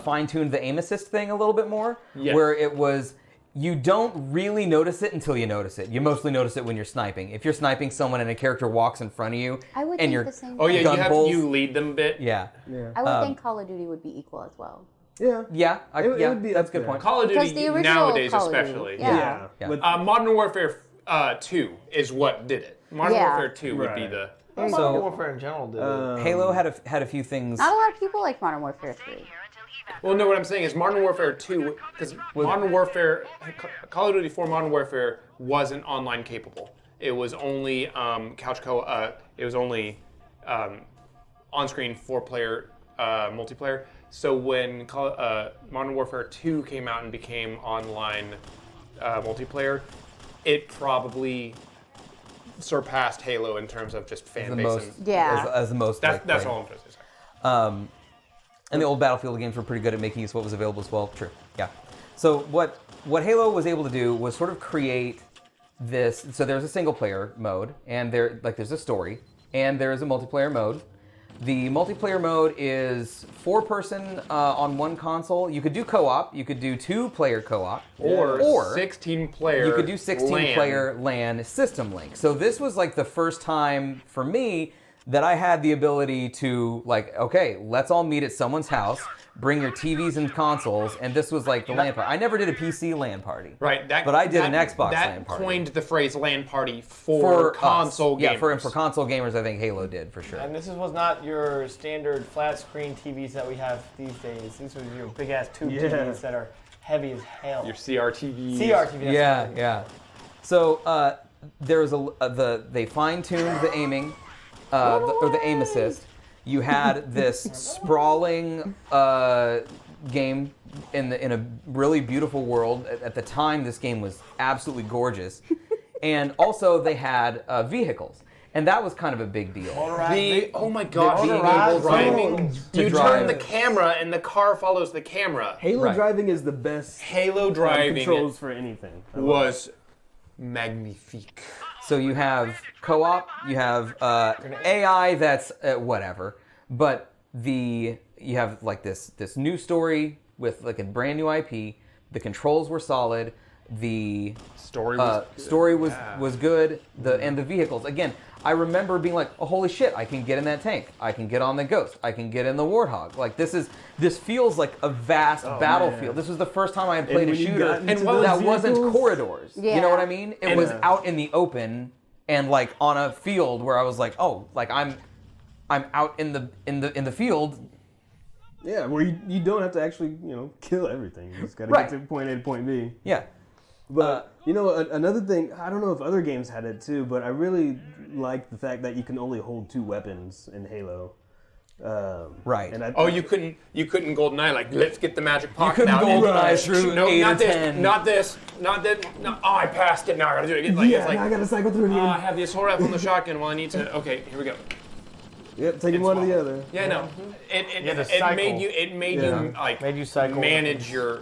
fine-tuned the aim assist thing a little bit more, where it was you don't really notice it until you notice it. You mostly notice it when you're sniping. If you're sniping someone and a character walks in front of you, I would and think you're the same Oh thing. yeah, gun you lead them a bit. yeah. I would think Call of Duty would be equal as well. Yeah. Yeah, It would be that's up a good there. point. Call of Because Duty the original nowadays, Call of Duty, especially. yeah. Yeah. But Modern Warfare 2 is what did it. Modern Yeah. Warfare 2 would be Right. the. Modern Warfare in general did it. Halo had a few things. Not a lot of people like Modern Warfare 3. Well, no, what I'm saying is Modern Warfare 2, because Modern Warfare, Call of Duty 4 Modern Warfare wasn't online capable. It was only couch it was only on-screen 4-player multiplayer. So when Modern Warfare 2 came out and became online multiplayer, it probably surpassed Halo in terms of just fan the base. most, Yeah. as the most. That's played. all I'm trying to say. And the old Battlefield games were pretty good at making use of what was available as well. True. Yeah. So what Halo was able to do was sort of create this. So there's a single player mode, and there's a story, and there is a multiplayer mode. The multiplayer mode is 4-person on one console. You could do co-op. You could do 2-player co-op, Or 16-player. you could do 16-player LAN system link. So this was like the first time for me that I had the ability to okay, let's all meet at someone's house, bring your TVs and consoles, and this was like the LAN party. I never did a PC LAN party. Right, but I did an Xbox that LAN party. coined the phrase LAN party for console us. gamers. Yeah, for console gamers, I think Halo did for sure. And this was not your standard flat screen TVs that we have these days. These were your big ass tube TVs that are heavy as hell. Your CRTVs. CRTV. Yeah. So there was they fine-tuned the aiming, or the aim assist. You had this sprawling game in a really beautiful world. At the time, this game was absolutely gorgeous, and also they had vehicles, and that was kind of a big deal. Oh my god, being Halo able driving. to You drive. turn the camera and the car follows the camera. Halo Right. driving is the best Halo driving controls for anything. was magnifique. So you have co-op, you have AI that's whatever, but you have like this new story with like a brand new IP. The controls were solid. The Story was good. story was good. And the vehicles again. I remember being like, oh, holy shit! I can get in that tank. I can get on the Ghost. I can get in the Warthog. Like this feels like a vast battlefield. man. This was the first time I had played a when you shooter got into that those wasn't vehicles- corridors. You Yeah. know what I mean? It was out in the open and like on a field where I was like, oh, like I'm out in the field. Yeah, where you don't have to actually, kill everything. You just gotta Right. get to point A to point B. Yeah. But, another thing, I don't know if other games had it too, but I really like the fact that you can only hold 2 weapons in Halo. Right. And You couldn't GoldenEye like let's get the magic pocket couldn't out. GoldenEye through no, 8 not or this, 10. not this, not that. No, oh, I passed it. Now I gotta do it again. Like, yeah, it's like now I gotta cycle through it oh, I again. have the assault rifle and the shotgun. Well, I need to. Okay, here we go. Yep, taking one or the other. Yeah, no. It had to it cycle. made you like Made you cycle. manage your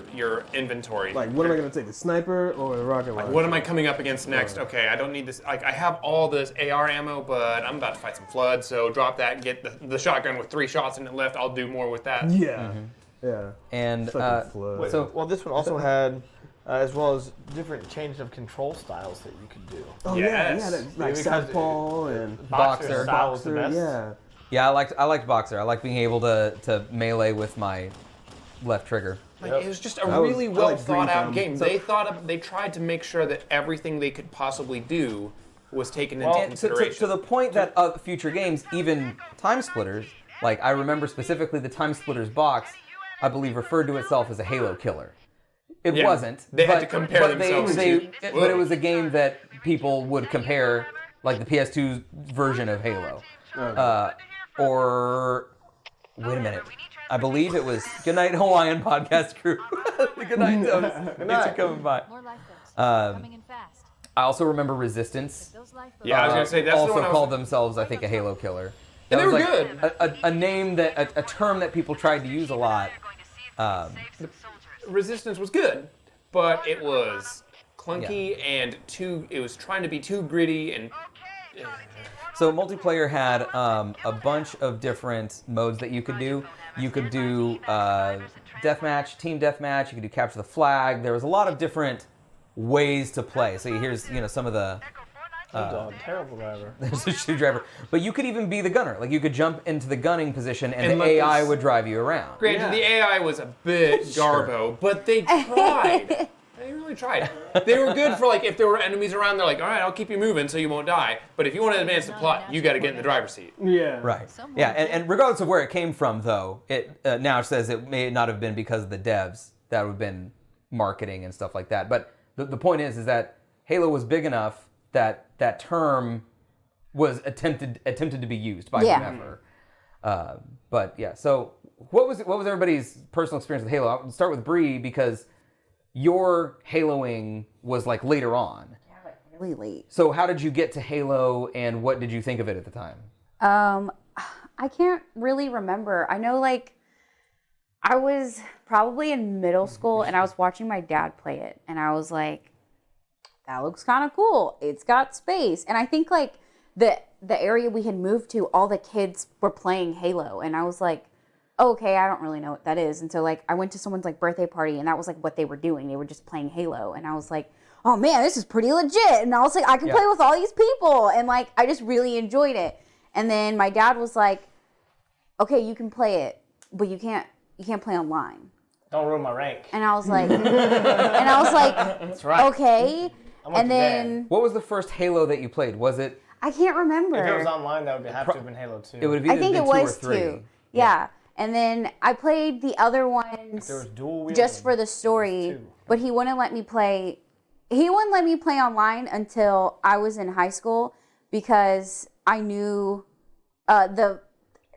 inventory. Like, what am I gonna take, the sniper or the rocket launcher? What am I coming up against next? Okay, I don't need this. Like, I have all this AR ammo, but I'm about to fight some Flood, so drop that, get the shotgun with 3 shots in it left. I'll do more with that. Yeah. Yeah. And Fucking flow. so Well, this one also had, as well as different changes of control styles that you could do. Oh Yes. yeah, that's like Because southpaw and Boxer. style was the best. Yeah. I liked Boxer. I like being able to melee with my left trigger. Like, Yep. it was just a I was- really I well like Green thought out Thumb. game. So- They tried to make sure that everything they could possibly do was taken into Well, And to consideration. the point that future games, even Time Splitters, like I remember specifically the Time Splitters box, I believe referred to itself as a Halo killer. It Yeah. wasn't. They had but, to compare but themselves to- but it was a game that people would compare, like the PS2's version of Halo. Or wait a minute. I believe it was Goodnight Hawaiian podcast crew. Good night, Tones. Thanks for coming by. More lifeboats Um, coming in fast. I also remember Resistance. Those lifeboats. Yeah, I was gonna say that's the also one I was- called themselves, I think, a Halo killer. And That they was were good. A name that a term that people tried to use a lot. Resistance was good, but it was clunky and it was trying to be too gritty and So multiplayer had a bunch of different modes that you could do. You could do deathmatch, team deathmatch. You could do capture the flag. There was a lot of different ways to play. So here's some of the. Dog, terrible driver. There's a shoe driver, but you could even be the gunner. Like you could jump into the gunning position, and And the let AI this- would drive you around. granted the AI was a bit garbo, but they tried. They really tried. They were good for like if there were enemies around, they're like, all right, I'll keep you moving so you won't die. But if you want to advance the plot, you got to get in the driver's seat. Yeah. Right. Yeah, and regardless of where it came from, though, it now says it may not have been because of the devs. That would have been marketing and stuff like that. But the point is that Halo was big enough that that term was attempted to be used by whomever. But yeah, so what was everybody's personal experience with Halo? I'll start with Bree because your Haloing was like later on. Really late. So how did you get to Halo, and what did you think of it at the time? I can't really remember. I know like I was probably in middle school and I was watching my dad play it and I was like, that looks kind of cool. It's got space. And I think like the area we had moved to, all the kids were playing Halo and I was like, oh, okay, I don't really know what that is. And so like I went to someone's like birthday party and that was like what they were doing. They were just playing Halo and I was like, oh man, this is pretty legit. And I was like, I can play with all these people. And like, I just really enjoyed it. And then my dad was like, okay, you can play it, but you can't play online. Don't ruin my rank. And I was like, That's right. okay. with And your then What was the first Halo that you played? Was it? I can't remember. If it was online, that would have to have been Halo 2. It would have either I think been it 2 or was 3. 2. Yeah. And then I played the other ones There was dual wielding. just for the story, 2. but he wouldn't let me play. He wouldn't let me play online until I was in high school because I knew the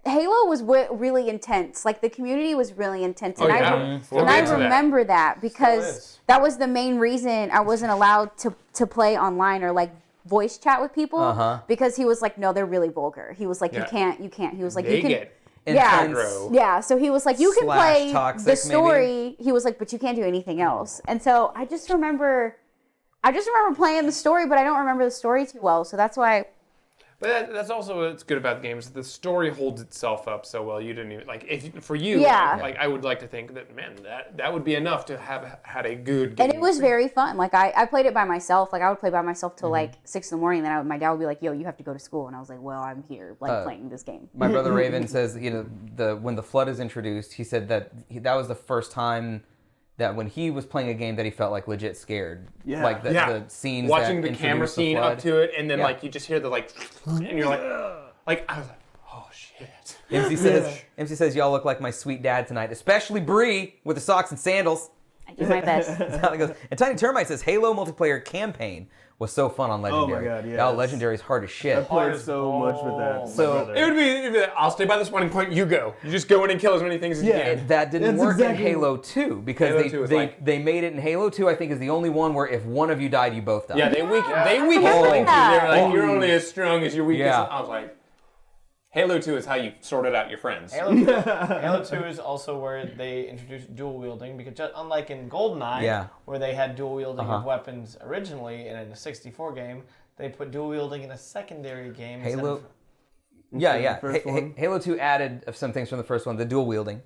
Halo was really intense. Like the community was really intense, and Oh, yeah. We'll and I get to that. remember that Still because is. that was the main reason I wasn't allowed to play online or like voice chat with people because he was like, no, they're really vulgar. He was like, Yeah. you can't. He was like, They you can. get Yeah, Intense. yeah. So he was like, you can Slash play toxic, the story. He was like, but you can't do anything else. And so I just remember playing the story, but I don't remember the story too well. So that's why. But that's also what's good about the games. The story holds itself up so well. You didn't even for you. Yeah. Like I would like to think that that would be enough to have had a good game. And it was very fun. Like I played it by myself. Like I would play by myself till like 6 in the morning. Then my dad would be like, "Yo, you have to go to school." And I was like, "Well, I'm here playing this game." My brother Raven says, when the flood is introduced, he said that that was the first time that when he was playing a game that he felt like legit scared. Yeah. Like the scenes watching that the camera introduced the scene flood. up to it, and then Yeah. like you just hear the like, and you're like I was like, oh shit. MC says, y'all look like my sweet dad tonight, especially Bree with the socks and sandals. I do my best. That's how it goes. And Tiny Termite says, Halo multiplayer campaign was so fun on Legendary. God, yes. Now Legendary is hard as shit. I played as so much with that. So- It would be. I'll stay by this one point. You go. You just go in and kill as many things as you can. That didn't That's work exactly- in Halo 2 because Halo 2 is they made it in Halo 2, I think, is the only one where if one of you died, you both died. Yeah, they weakened Oh. Link. They're like, Oh. you're only as strong as your weakest. Yeah. I was like, Halo 2 is how you sorted out your friends. Halo 2 is also where they introduced dual wielding because just unlike in GoldenEye, where they had dual wielding of weapons originally, and in a 64 game, they put dual wielding in a secondary game. Halo. the first one. Halo 2 added some things from the first one, the dual wielding.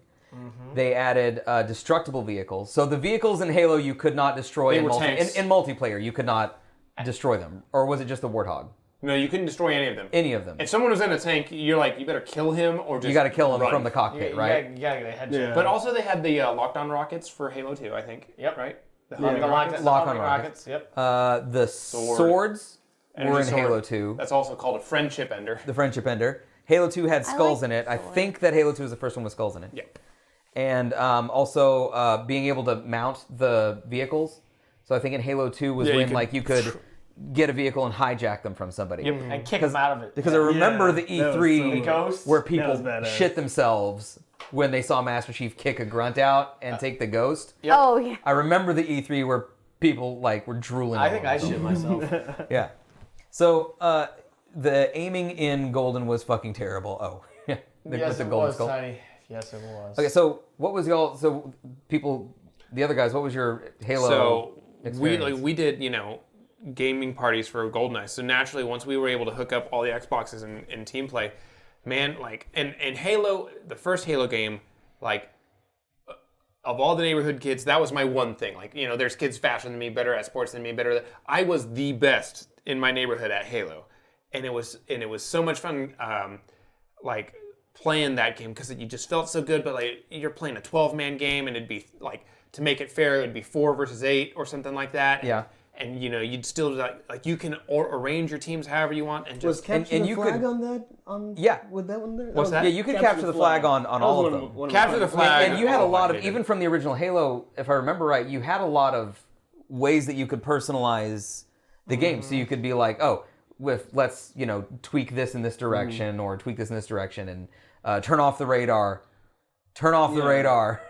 They added destructible vehicles. So the vehicles in Halo you could not destroy in multiplayer. You could not destroy them. Or was it just the Warthog? No, you couldn't destroy any of them. Any of them. If someone was in a tank, you're like, you better kill him or just You got to kill him run. from the cockpit, right? You gotta get a headshot. Yeah. But also they had the lockdown rockets for Halo 2, I think. Yep. Right? The The rockets. Lock-on rockets. Yep. The swords Energy were in sword. Halo 2. That's also called a friendship ender. The friendship ender. Halo 2 had skulls like in it. I sword. think that Halo 2 was the first one with skulls in it. Yep. And also being able to mount the vehicles. So I think in Halo 2 was Yeah, you when could- like you could get a vehicle and hijack them from somebody. Yep. And kick them out of it. Because I remember Yeah, the that was E3 so The ghost. where That people was badass. shit themselves when they saw Master Chief kick a grunt out and take the ghost. Yep. Oh yeah. I remember the E3 where people like were drooling. I all think over I themselves. shit myself. Yeah. So the aiming in Golden was fucking terrible. Oh, yeah. They Yes, put the it golden was, skull. Tiny. Yes, it was. Okay, so what was y'all? So people, the other guys, what was your Halo So experience? we did, gaming parties for GoldenEye. So naturally, once we were able to hook up all the Xboxes in team play, man, like, and Halo, the first Halo game, like, of all the neighborhood kids, that was my one thing. Like, there's kids faster than me, better at sports than me, better. I was the best in my neighborhood at Halo, and it was so much fun, like playing that game because you just felt so good. But like you're playing a 12-man game, and it'd be like, to make it fair, it'd be 4 versus 8 or something like that. Yeah. And you'd still like you can arrange your teams however you want and Was just capture and the you flag could- on that? On Yeah. With that one there? What's that? Yeah, you could capture the flag on That was all of one them. one my Capture the favorites. flag. And you had a lot of, hated it. even from the original Halo, if I remember right, you had a lot of ways that you could personalize the game. So you could be like, oh, let's tweak this in this direction or tweak this in this direction and turn off the radar. Turn off the radar.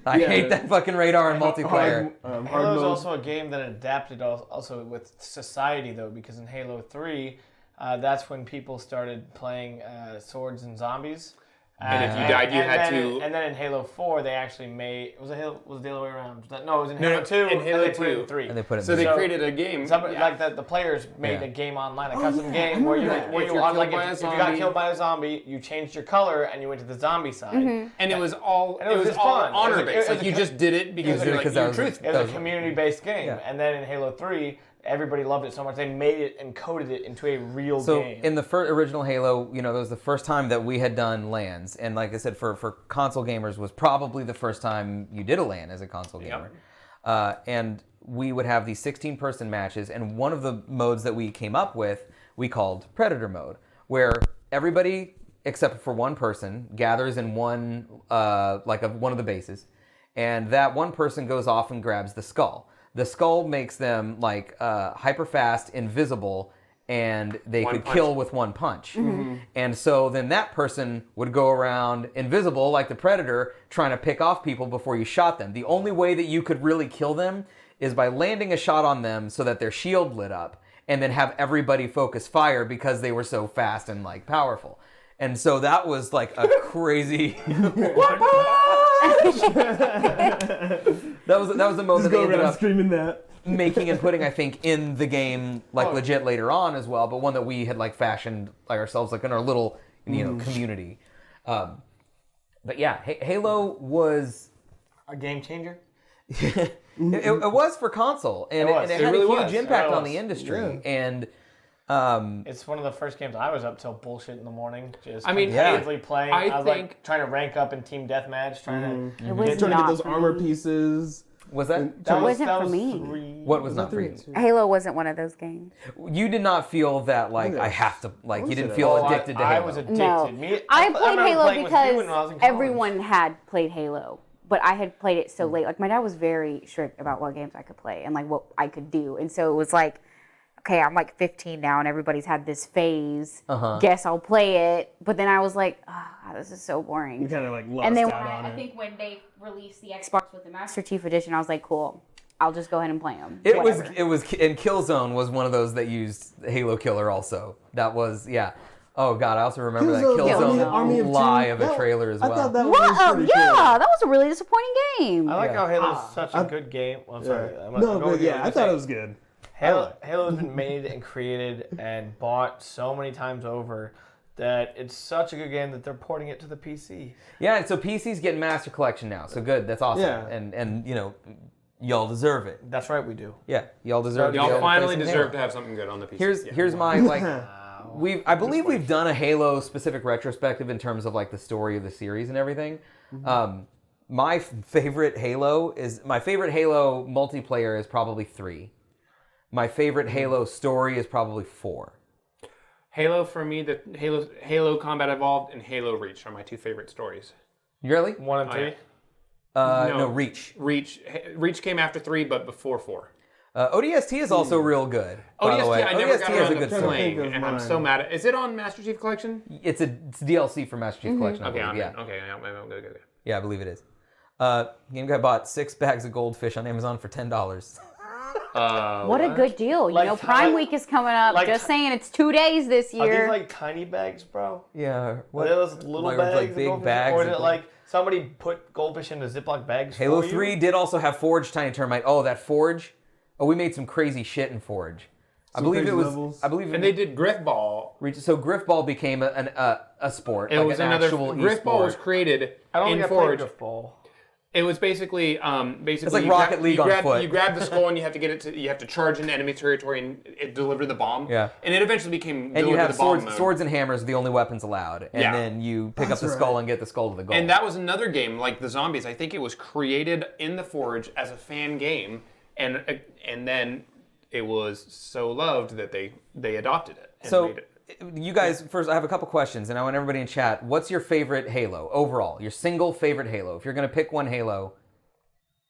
I hate that fucking radar in multiplayer. Hard Halo is mode. also a game that adapted also with society, though, because in Halo 3, that's when people started playing swords and zombies. And if you died, you had to. And then in Halo 4, they actually made. Was it the other way around? No, it was in No, Halo 2. in Halo and they put it 2. in 3. And they put it So in they So- created a game. Like the players made Yeah. a game online, a custom game where you If you're on, killed by a if you got zombie- killed by a zombie, you changed your color and you went to the zombie side. And it was all And it was just all fun. honor It based. was Like a you co- just did it because did it you're like, 'cause that you're was- truthful. It was a community-based game, Yeah. and then in Halo 3, everybody loved it so much they made it and coded it into a real So game. in the original Halo, that was the first time that we had done LANs, and like I said, for console gamers, was probably the first time you did a LAN as a console gamer. And we would have these 16-person matches, and one of the modes that we came up with, we called Predator mode, where everybody except for one person gathers in one one of the bases, and that one person goes off and grabs the skull. The skull makes them like hyper fast, invisible, and they One could punch. kill with one punch. And so then that person would go around invisible like the Predator, trying to pick off people before you shot them. The only way that you could really kill them is by landing a shot on them so that their shield lit up, and then have everybody focus fire because they were so fast and like powerful. And so that was like a crazy. That was the mode Just that they go ended around up screaming that. making and putting, I think, in the game legit later on as well, but one that we had like fashioned like ourselves like in our little community. But yeah, Halo was a game changer. it was for console, and It was. it It had really a huge was. impact It on was. the industry. Yeah. And It's one of the first games I was up till bullshit in the morning, just I mean, competitively playing. I I was think- like trying to rank up in team deathmatch, trying to. It was Trying to not get those for armor me. pieces. was that That wasn't that for me. 3. what was not for you? Halo wasn't one of those games. You did not feel that like Yeah. I have to like you didn't say feel that. addicted to I Halo. was addicted. No, Me, I remember played Halo playing with you when I was because in college. everyone had played Halo, but I had played it so late. Like my dad was very strict about what games I could play and like what I could do, and so it was like, okay, I'm like 15 now, and everybody's had this phase. Guess I'll play it, but then I was like, oh, this is so boring. You kind of like lost And then when out on I it. think when they released the Xbox with the Master Chief Edition, I was like, cool, I'll just go ahead and play them. It was, and Killzone was one of those that used Halo Killer also. That was, yeah. Oh god, I also remember that Killzone Army of Two. lie of a That- trailer as I well. thought that What? was Oh, pretty yeah, cool. that was a really disappointing game. I like Yeah. how Halo's such a good game. Well, I'm sorry. I'm No, going but with you. yeah, I'm I just thought saying, it was good. Halo has been made and created and bought so many times over that it's such a good game that they're porting it to the PC. Yeah, and so PC's getting Master Collection now. So good, that's awesome. Yeah. And you know, y'all deserve it. That's right, we do. Yeah, y'all deserve. Y'all finally deserve deserve to have something good on the PC. Here's my like. I believe we've done a Halo specific retrospective in terms of like the story of the series and everything. My favorite Halo multiplayer is probably 3. My favorite Halo story is probably 4. Halo for me, the Halo Combat Evolved and Halo Reach are my 2 favorite stories. Really? 1 and 3. No, Reach. Reach came after 3, but before 4. ODST is also real good. By the way. I never got around to story. playing, and I'm so mad at. Is it on Master Chief Collection? It's DLC for Master Chief Collection. I believe, yeah. Okay. Good. Yeah, I believe it is. Game Guy bought 6 bags of goldfish on Amazon for $10. What a good deal. You know, Prime Week is coming up. Just saying, it's 2 days this Are year. these like tiny bags, bro? Yeah. Are they those little bags? Like big bags? Or is it like somebody put goldfish into Ziploc bags Halo for you? 3 did also have Forge Tiny Termite. Oh, that Forge. Oh, we made some crazy shit in Forge. I believe it was. Levels. And they did Griff Ball. So Griffball became a sport. It like was an another. actual Griff Ball e-sport. was created I don't in think I Forge. played Griff Ball. It was basically It's like Rocket League on foot. You grab the skull and you have to get it to. You have to charge into enemy territory and it deliver the bomb. Yeah. And it eventually became. And you have the bomb mode. swords and hammers are the only weapons allowed. And Yeah. then you pick up the skull and get the skull to the goal. And that was another game like the Zombies. I think it was created in the Forge as a fan game, and then it was so loved that they adopted it. And So, made it. you guys, first, I have a couple questions, and I want everybody in chat. What's your favorite Halo overall? Your single favorite Halo? If you're going to pick one Halo,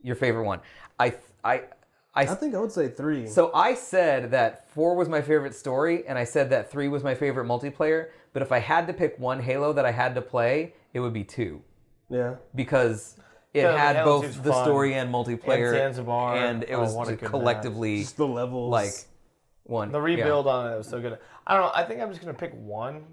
your favorite one. I think I would say 3. So I said that 4 was my favorite story, and I said that 3 was my favorite multiplayer. But if I had to pick one Halo that I had to play, it would be 2. Yeah. Because it Yeah, had Halo both 2's the fun. story and multiplayer. And Zanzibar. And it Oh, was what a good collectively Just the levels. like one. The rebuild on it was so good. I don't know. I think I'm just going to pick one.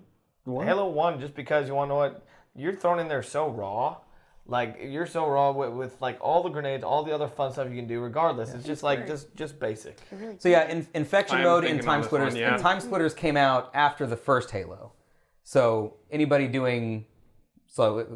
Halo 1, just because you want to know what? You're thrown in there so raw. Like, you're so raw with like all the grenades, all the other fun stuff you can do regardless. It's just like, just basic. So yeah, Infection I'm Mode and thinking Time on this Splitters. one, yeah. And Time Splitters came out after the first Halo. So anybody doing, Time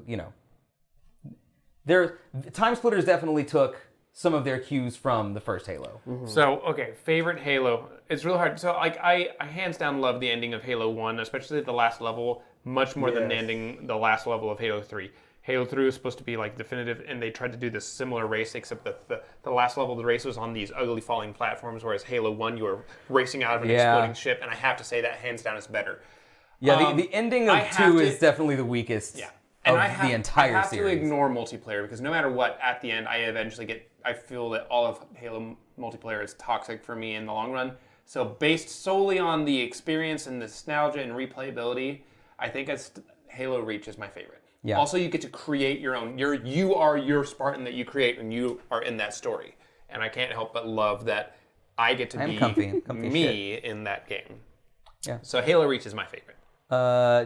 Splitters definitely took some of their cues from the first Halo. So, okay, favorite Halo. It's really hard. So, like, I hands down love the ending of Halo 1, especially the last level, much more than the ending, the last level of Halo 3. Halo 3 was supposed to be, like, definitive, and they tried to do this similar race, except that the last level of the race was on these ugly falling platforms, whereas Halo 1, you were racing out of an exploding ship, and I have to say that hands down is better. Yeah, the ending of 2 is definitely the weakest of the entire series. I have to ignore multiplayer, because no matter what, at the end, I feel that all of Halo multiplayer is toxic for me in the long run. So based solely on the experience and nostalgia and replayability, I think Halo Reach is my favorite. Yeah. Also, you get to create your own. You are your Spartan that you create, and you are in that story. And I can't help but love that I get to be comfy me in that game. Yeah. So Halo Reach is my favorite.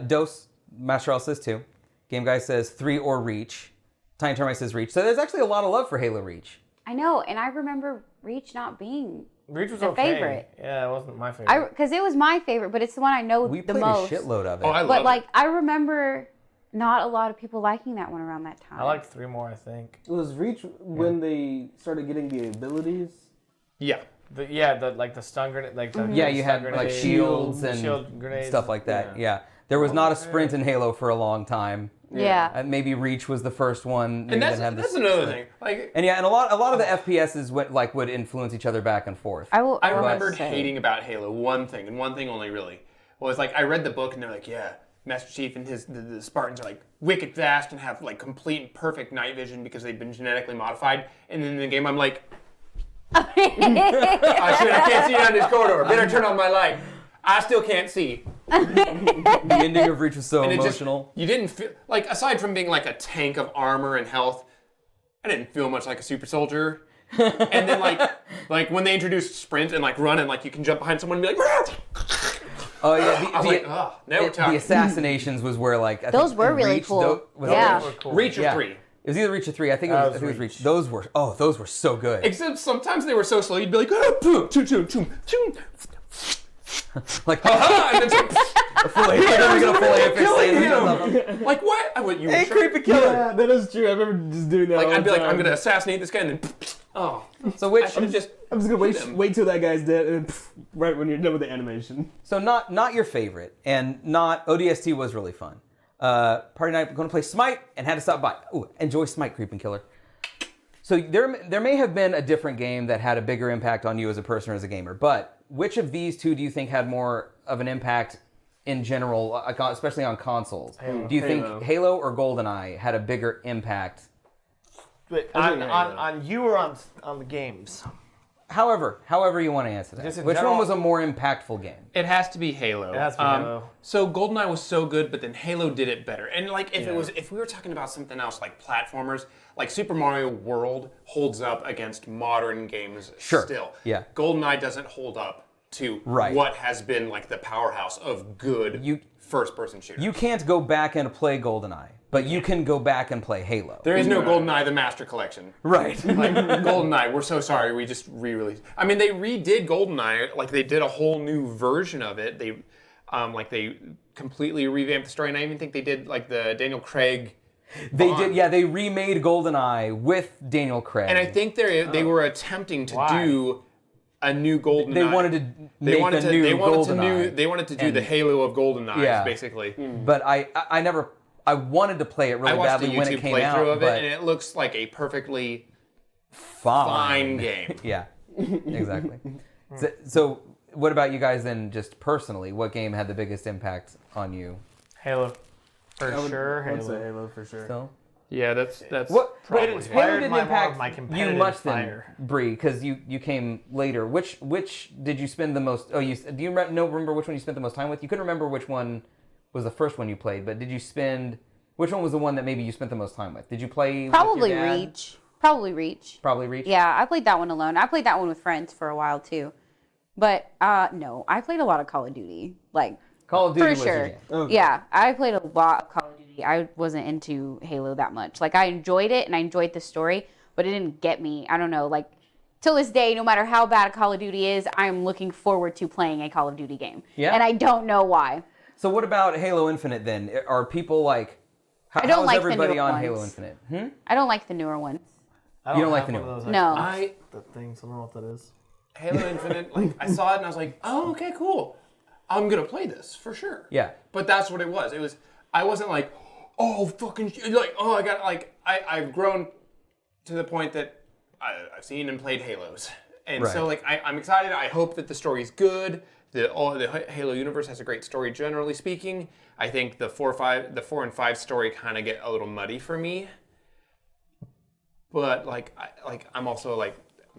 Dose, Master All says 2. Game Guy says 3 or Reach. Tiny Termite says Reach. So there's actually a lot of love for Halo Reach. I know, and I remember Reach not being Reach was the okay. favorite. Yeah, it wasn't my favorite. Because it was my favorite, but it's the one I know We the played most. a shitload of it. Oh, I love But it. like, I remember not a lot of people liking that one around that time. I liked 3 more, I think. It was Reach when they started getting the abilities. Yeah. The stun grenade, like the Yeah, you stun had like grenade, shields and shield grenades, stuff like that. Yeah. There was not a sprint in Halo for a long time. Yeah. Maybe Reach was the first one. Maybe And that had that's this another sprint. thing. Like, And yeah, and a lot of the FPSs would influence each other back and forth. I remembered hating about Halo one thing, and one thing only really, was like I read the book and they're like, yeah, Master Chief and the Spartans are like wicked fast and have like complete and perfect night vision because they've been genetically modified. And then in the game I'm like, oh shit, I can't see down this corridor. Better turn on my light. I still can't see. The ending of Reach was so And emotional. You didn't feel like, aside from being like a tank of armor and health, I didn't feel much like a super soldier. And then like when they introduced sprint and like run and like you can jump behind someone and be like, Oh yeah, I was like, oh, now we're talking. the assassinations was where like I Those think were in really Reach, cool. Was Yeah. Reach or 3. It was either Reach or 3. I think it was Reach. Those were so good. Except sometimes they were so slow, you'd be like, ah, boom, choom, choom, choom, choom. Like Ah, and then Fully, I'm gonna fully fix him. Like what? I went, you Hey, sure? creepy killer. Yeah, that is true. I remember just doing that. Like all I'd be the like, time. I'm gonna assassinate this guy, and then oh, So which? I should have just. I'm just gonna hit him. wait till that guy's dead, and then, right when you're done with the animation. So not your favorite, and not ODST was really fun. Party night, going to play Smite, and had to stop by. Ooh, enjoy Smite, creeping killer. So there may have been a different game that had a bigger impact on you as a person or as a gamer, but which of these two do you think had more of an impact in general, especially on consoles? Do you think Halo or GoldenEye had a bigger impact? But on you or on the games? However you want to answer that. Just in Which general- one was a more impactful game? It has to be Halo. It has to be Halo. So GoldenEye was so good, but then Halo did it better. And like if we were talking about something else like platformers, like Super Mario World holds up against modern games Sure. still. Yeah. GoldenEye doesn't hold up to Right. what has been like the powerhouse of good first-person shooters. You can't go back and play GoldenEye, but you can go back and play Halo. There is no GoldenEye the Master Collection. Right. Like GoldenEye, we're so sorry. We just re-released. I mean, they redid GoldenEye. Like they did a whole new version of it. They completely revamped the story, and I even think they did like the Daniel Craig. They did, yeah. They remade GoldenEye with Daniel Craig. And I think they were attempting to do a new GoldenEye. They wanted to make a new GoldenEye. They wanted to do the Halo of GoldenEye, basically. But I wanted to play it really I watched badly a when it YouTube came playthrough out, of it, but and it looks like a perfectly fine game. Yeah, exactly. So, what about you guys then, just personally? What game had the biggest impact on you? Halo. For sure, I would Halo. say Halo for sure. So, Yeah, that's what? probably But Halo inspired didn't my impact my you competitive much then, fire. Bree, because you came later. Which did you spend the most? Oh, do you remember which one you spent the most time with? You couldn't remember which one was the first one you played, but did you spend? Which one was the one that maybe you spent the most time with? Did you play? Probably with your dad? Reach. Probably Reach. Probably Reach. Yeah, I played that one alone. I played that one with friends for a while too. But no, I played a lot of Call of Duty. Like Call of Duty for was your sure. jam. Okay. Yeah, I played a lot of Call of Duty. I wasn't into Halo that much. Like I enjoyed it and I enjoyed the story, but it didn't get me. I don't know, like till this day, no matter how bad Call of Duty is, I'm looking forward to playing a Call of Duty game. Yeah? And I don't know why. So what about Halo Infinite then? Are people like? I don't how's like the everybody newer on ones. Halo Infinite? I don't like the newer ones. You don't like have the one new of those, No. actually. The things, I don't know what that is. Halo Infinite. Like I saw it and I was like, oh, okay, cool. I'm gonna play this for sure. Yeah. But that's what it was. It was. I wasn't like, oh fucking like, oh I got like I've grown to the point that I've seen and played Halos, and so Right. like I'm excited. I hope that the story's good. The Halo universe has a great story, generally speaking. I think the 4 and 5 story kind of get a little muddy for me. But I'm also like,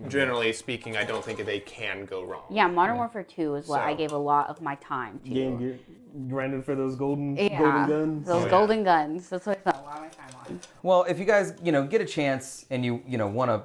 generally speaking, I don't think they can go wrong. Yeah, Modern Warfare 2 is what I So- gave a lot of my time to. Game gear, grinding for those golden Yeah, guns. those golden guns. That's what I spent a lot of my time on. Well, if you guys get a chance and you want to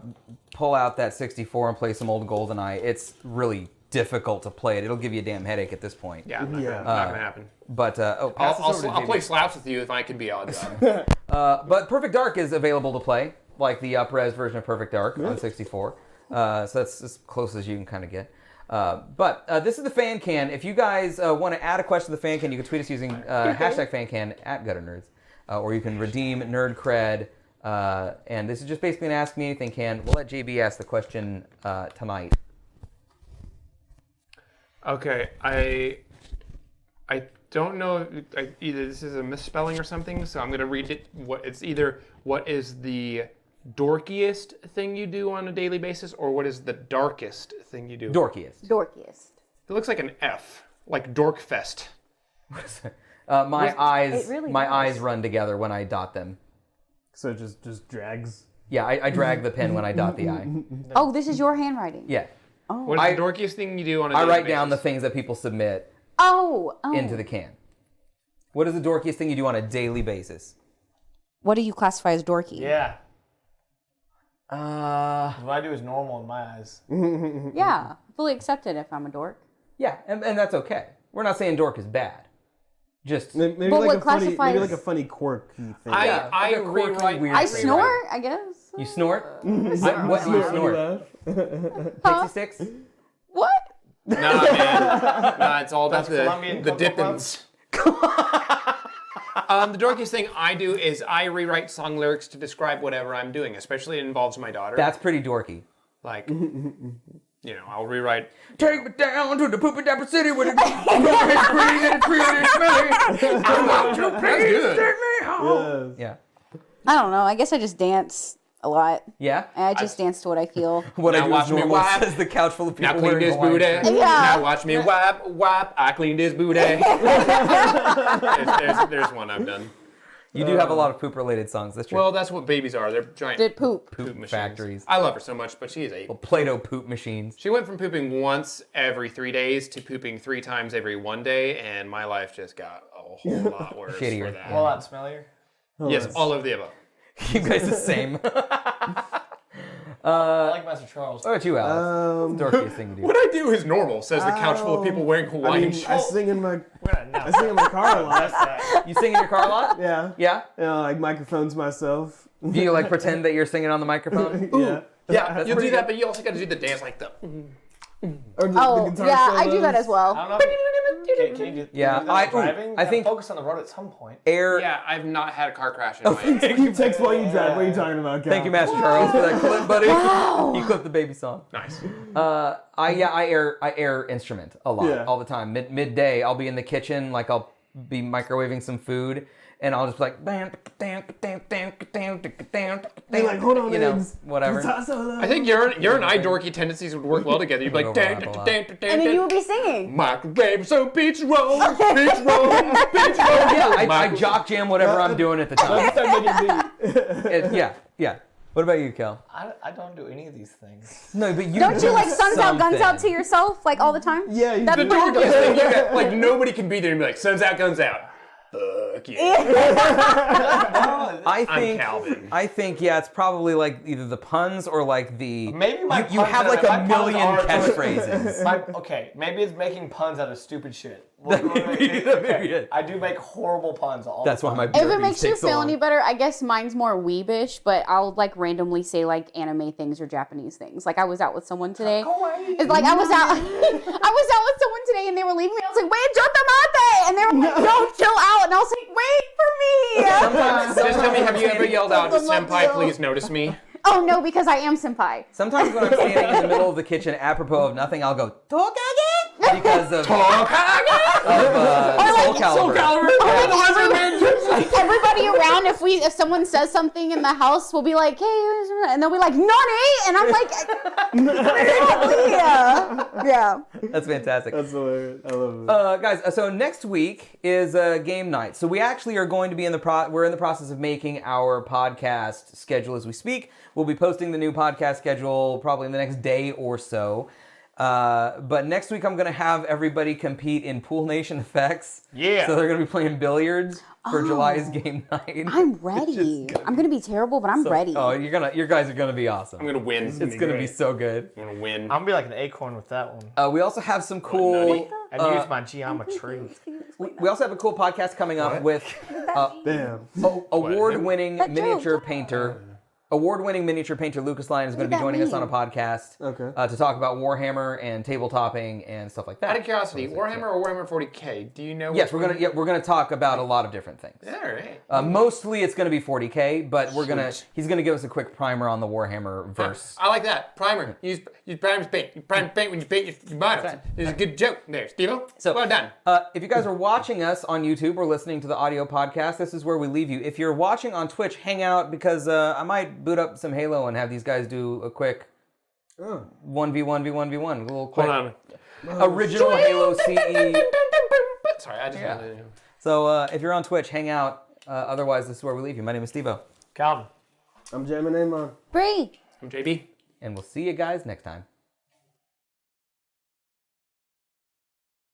pull out that 64 and play some old GoldenEye, it's really difficult to play it. It'll give you a damn headache at this point. Yeah, not gonna happen. But pass this over to I'll JB. play slaps with you if I can be odds on. But Perfect Dark is available to play, like the up-res version of Perfect Dark on 64. So that's as close as you can kind of get. But this is the fan can. If you guys want to add a question to the fan can, you can tweet us using hashtag FanCan at GutterNerds, or you can redeem Nerd Cred. And this is just basically an Ask Me Anything can. We'll let JB ask the question tonight. Okay, I don't know if either this is a misspelling or something, so I'm gonna read it. It's either what is the dorkiest thing you do on a daily basis, or what is the darkest thing you do? Dorkiest. Dorkiest. It looks like an F, like Dorkfest. My eyes, it really my does. eyes run together when I dot them. So it just drags. Yeah, I drag the pen when I dot the I. Oh, this is your handwriting. Yeah, What is the dorkiest thing you do on a I daily write down the basis? things that people submit Oh. into the can. What is the dorkiest thing you do on a daily basis? What do you classify as dorky? Yeah. What I do is normal in my eyes. Yeah, fully accepted if I'm a dork. Yeah, and that's okay. We're not saying dork is bad. Just Maybe But like what a funny, maybe classifies- like a funny quirky thing. Yeah, I like a quirky, rewrite. weird I thing. snort, I guess. You snort? What do you snort? Pixie sticks? What? Nah, man. Nah, it's all about That's Colombian the Cocoa dippins. The dorkiest thing I do is I rewrite song lyrics to describe whatever I'm doing, especially it involves my daughter. That's pretty dorky. Like, I'll rewrite. Take me down to the poopy dapper city where the is green and pretty smelly. I want you, please take me home. Yeah. I don't know. I guess I just dance a lot. Yeah? I just dance to what I feel. What Now I do watch is me normal, wipe. says the couch full of people Now clean wearing this Hawaiian booty. shirts. Yeah. Now watch me wipe. I clean this booty. there's one I've done. You do have a lot of poop-related songs. That's true. Well, that's what babies are. They're giant Did poop. poop machines. factories. I love her so much, but she is 8. Play-Doh poop machines. She went from pooping once every 3 days to pooping 3 times every 1 day, and my life just got a whole lot worse Shittier. for that. A lot smellier. Yes, all of the above. You guys the same. I like Master Charles. What about you, Alex? What's the dorkiest thing you do? What I do is normal, says the couch full of people wearing Hawaiian shirts. I sing in my car a lot. You sing in your car a lot? Yeah. Yeah? Like microphones myself. Do you like pretend that you're singing on the microphone? Yeah. Yeah, you'll pretty do that, but you also got to do the dance like the. Or the Oh, guitar yeah, I do that solos. as well. I don't know. Can you do, Yeah, can you do that driving? I think- focus on the road at some point. Air. Yeah, I've not had a car crash in my life. You text while you drive. What are you talking about, Cal? Thank you, Master Charles, for that clip, buddy. You clipped the baby song. Nice. I air instrument a lot, Yeah. all the time. Midday, I'll be in the kitchen, like I'll be microwaving some food, and I'll just be like, You're like, hold on, you know, eggs. whatever. Guitar solo. I think your and I dorky tendencies would work well together. You'd be like, Overlap a lot. And then you would be singing. microwave, so beach roll, beach roll, beach roll. Yeah, I jock jam whatever I'm doing at the time. Yeah. What about you, Kel? I don't do any of these things. No, but you Don't you like suns out, guns out to something. yourself like all the time? Yeah, you That'd The be pretty dorkiest good. thing you got, like nobody can be there and be like, suns out, guns out. Fuck yeah. I'm Calvin. I think it's probably like either the puns or like the Maybe my you puns have are- like my a puns million are- catchphrases. Okay, maybe it's making puns out of stupid shit. That may be it. I do make horrible puns all That's the why time. my If it derby makes you takes so feel long. any better, I guess mine's more weebish, but I'll like randomly say like anime things or Japanese things. Like I was out with someone today. It's like I was out with someone today and they were leaving me. I was like, wait, jotamate! And they were like, no, chill out. And I was like, wait for me. Just tell me, have you ever yelled out, senpai, please notice me? Oh no, because I am senpai. Sometimes when I'm standing in the middle of the kitchen, apropos of nothing, I'll go Tokage because of Soul Calibur. Everybody around, if someone says something in the house, will be like, hey, and they'll be like, Nani? And I'm like, yeah. That's fantastic. That's hilarious. I love it. Guys, so next week is game night. So we actually are going to be we're in the process of making our podcast schedule as we speak. We'll be posting the new podcast schedule probably in the next day or so. But next week I'm going to have everybody compete in Pool Nation effects. Yeah. So they're going to be playing billiards for July's game night. I'm ready. I'm gonna be terrible, but I'm ready. Oh, you guys are going to be awesome. I'm gonna win. It's going to be so good. I'm gonna win. I'm gonna be like an acorn with that one. We also have some cool... And use my geometry. We also have a cool podcast coming up with Damn. award-winning That miniature joke. painter. Award-winning miniature painter Lucas Lyon is going to be that joining us on a mean? podcast to talk about Warhammer and tabletopping and stuff like that. Out of curiosity, Warhammer or Warhammer 40k? Do you know? Yes, we're gonna talk about a lot of different things. All right. Mostly it's gonna be 40k, but he's gonna give us a quick primer on the Warhammer verse. I like that. Primer. Use primer's paint. You prime paint when you paint your models. There's a good joke there, Steve-O. So well done. If you guys are watching us on YouTube or listening to the audio podcast, this is where we leave you. If you're watching on Twitch, hang out because I might boot up some Halo and have these guys do a quick 1v1v1v1, a little quick Hold on. original Halo CE. Sorry, I just wanted to. So if you're on Twitch, hang out. Otherwise, this is where we leave you. My name is Steve-O. Calvin. I'm jamming Amon. Bree. I'm JB. And we'll see you guys next time.